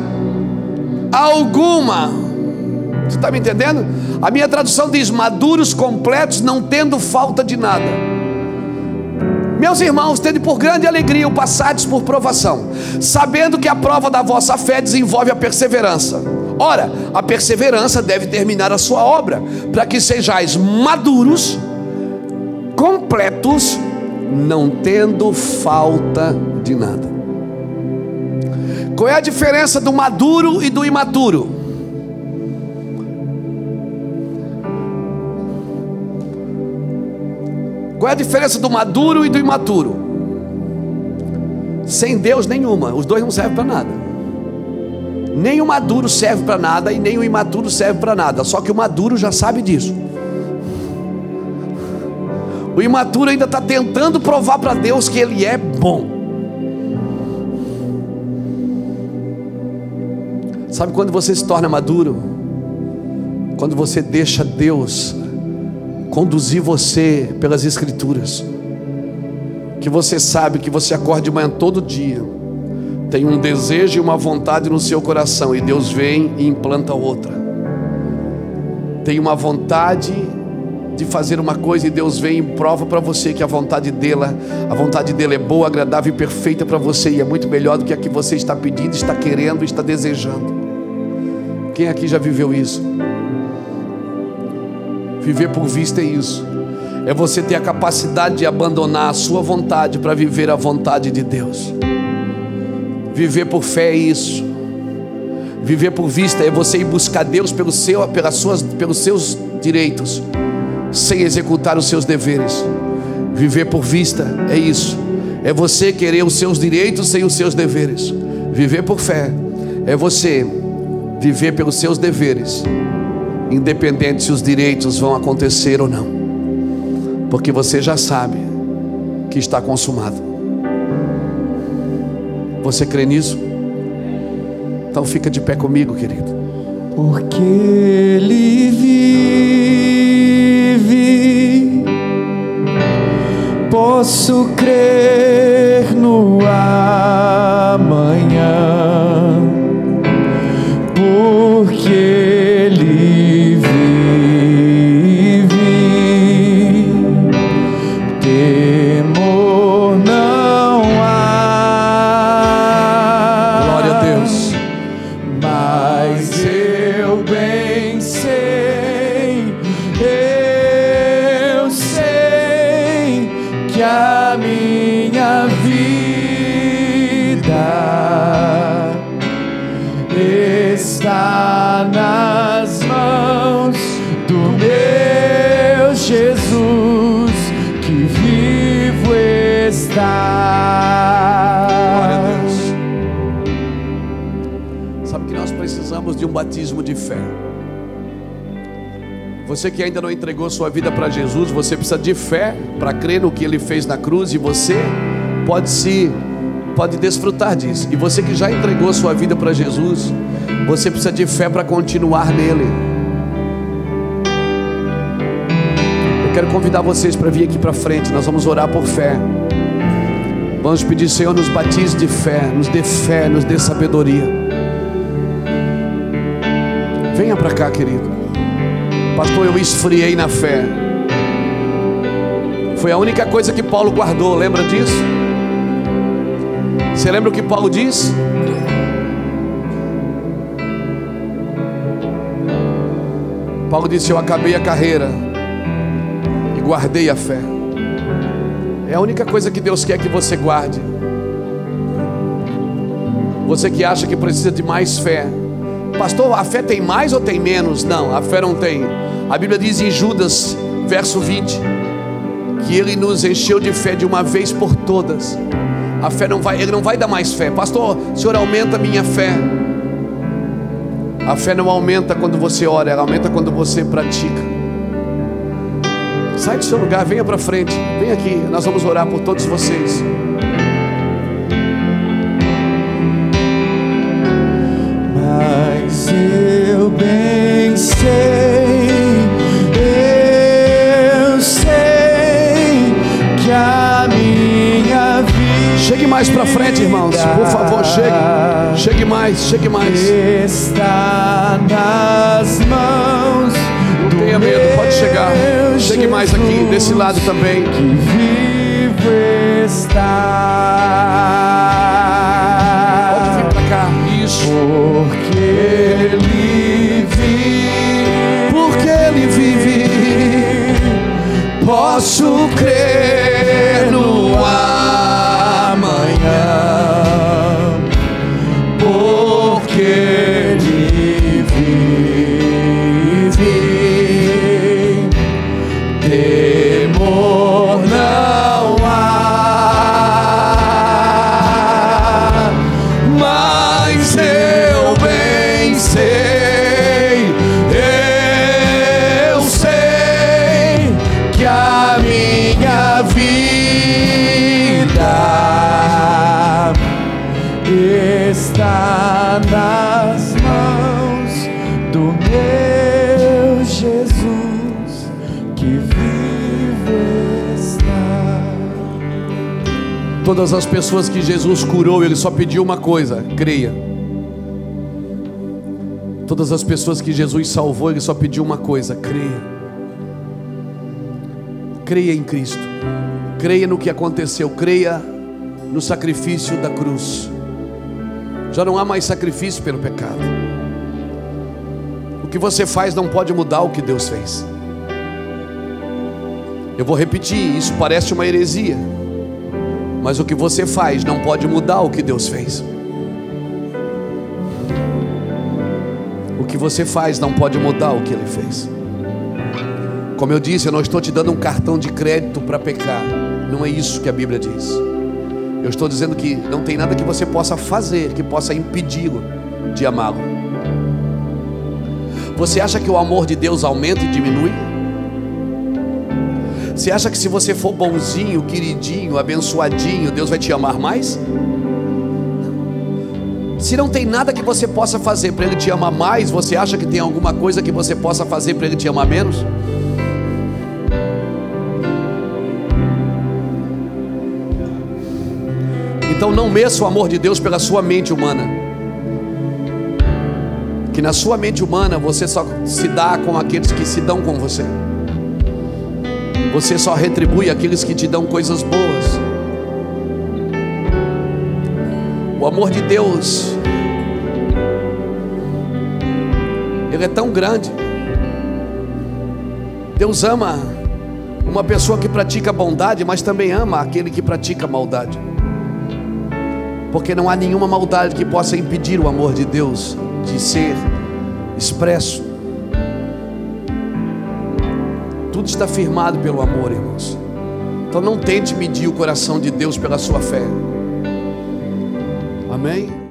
alguma. Você está me entendendo? A minha tradução diz: maduros, completos, não tendo falta de nada. Meus irmãos, tende por grande alegria o passardes por provação, sabendo que a prova da vossa fé desenvolve a perseverança. Ora, a perseverança deve terminar a sua obra, para que sejais maduros, completos, não tendo falta de nada. Qual é a diferença do maduro e do imaturo? Qual é a diferença do maduro e do imaturo? Sem Deus nenhuma, os dois não servem para nada. Nem o maduro serve para nada e nem o imaturo serve para nada. Só que o maduro já sabe disso. O imaturo ainda está tentando provar para Deus que ele é bom. Sabe quando você se torna maduro? Quando você deixa Deus conduzir você pelas Escrituras. Que você sabe que você acorda de manhã todo dia, tem um desejo e uma vontade no seu coração, e Deus vem e implanta outra. Tem uma vontade de fazer uma coisa, e Deus vem e prova para você que a vontade dele é boa, agradável e perfeita para você, e é muito melhor do que a que você está pedindo, está querendo, está desejando. Quem aqui já viveu isso? Viver por vista é isso. É você ter a capacidade de abandonar a sua vontade para viver a vontade de Deus. Viver por fé é isso. Viver por vista é você ir buscar Deus pelos seus direitos, sem executar os seus deveres. Viver por vista é isso. É você querer os seus direitos sem os seus deveres. Viver por fé é você viver pelos seus deveres, independente se os direitos vão acontecer ou não, porque você já sabe que está consumado. Você crê nisso? Então fica de pé comigo, querido. Porque Ele vive, posso crer no amanhã. Porque Ele vive, temor não há. Glória a Deus. Mas eu bem sei que a minha vida está nas mãos do meu Jesus, que vivo está. Glória a Deus. Sabe que nós precisamos de um batismo de fé. Você que ainda não entregou sua vida para Jesus, você precisa de fé para crer no que Ele fez na cruz, e você pode desfrutar disso. E você que já entregou sua vida para Jesus, você precisa de fé para continuar nele. Eu quero convidar vocês para vir aqui para frente. Nós vamos orar por fé. Vamos pedir: Senhor, nos batize de fé, nos dê sabedoria. Venha para cá, querido. Pastor, eu esfriei na fé. Foi a única coisa que Paulo guardou, lembra disso? Você lembra o que Paulo diz? Paulo disse: eu acabei a carreira e guardei a fé. É a única coisa que Deus quer que você guarde. Você que acha que precisa de mais fé: pastor, a fé tem mais ou tem menos? Não, a fé não tem. A Bíblia diz em Judas, verso 20, que Ele nos encheu de fé de uma vez por todas. A fé não vai, Ele não vai dar mais fé. Pastor, o Senhor aumenta a minha fé. A fé não aumenta quando você ora, ela aumenta quando você pratica. Sai do seu lugar, venha para frente, vem aqui, nós vamos orar por todos vocês. Mas eu bem sei que a minha vida... Chegue mais para frente, irmãos, por favor, chegue mais. Está nas mãos. Não tenha medo, pode chegar. Chegue mais aqui, desse lado também. Que vivo está. Pode vir para cá, isso. Porque Ele vive, posso crer no amanhã. Porque Ele vive, temor não há. Mas eu bem sei, que a minha vida está nas mãos Todas as pessoas que Jesus curou, Ele só pediu uma coisa: creia. Todas as pessoas que Jesus salvou, Ele só pediu uma coisa: creia. Creia em Cristo, creia no que aconteceu, creia no sacrifício da cruz. Já não há mais sacrifício pelo pecado. O que você faz não pode mudar o que Deus fez. Eu vou repetir, isso parece uma heresia, mas o que você faz não pode mudar o que Deus fez. O que você faz não pode mudar o que Ele fez. Como eu disse, eu não estou te dando um cartão de crédito para pecar. Não é isso que a Bíblia diz. Eu estou dizendo que não tem nada que você possa fazer que possa impedi-lo de amá-lo. Você acha que o amor de Deus aumenta e diminui? Você acha que se você for bonzinho, queridinho, abençoadinho, Deus vai te amar mais? Se não tem nada que você possa fazer para Ele te amar mais, você acha que tem alguma coisa que você possa fazer para Ele te amar menos? Então não meça o amor de Deus pela sua mente humana, que na sua mente humana você só se dá com aqueles que se dão com você. Você só retribui aqueles que te dão coisas boas. O amor de Deus, Ele é tão grande. Deus ama uma pessoa que pratica bondade, mas também ama aquele que pratica maldade. Porque não há nenhuma maldade que possa impedir o amor de Deus de ser expresso. Tudo está firmado pelo amor, irmãos. Então não tente medir o coração de Deus pela sua fé. Amém?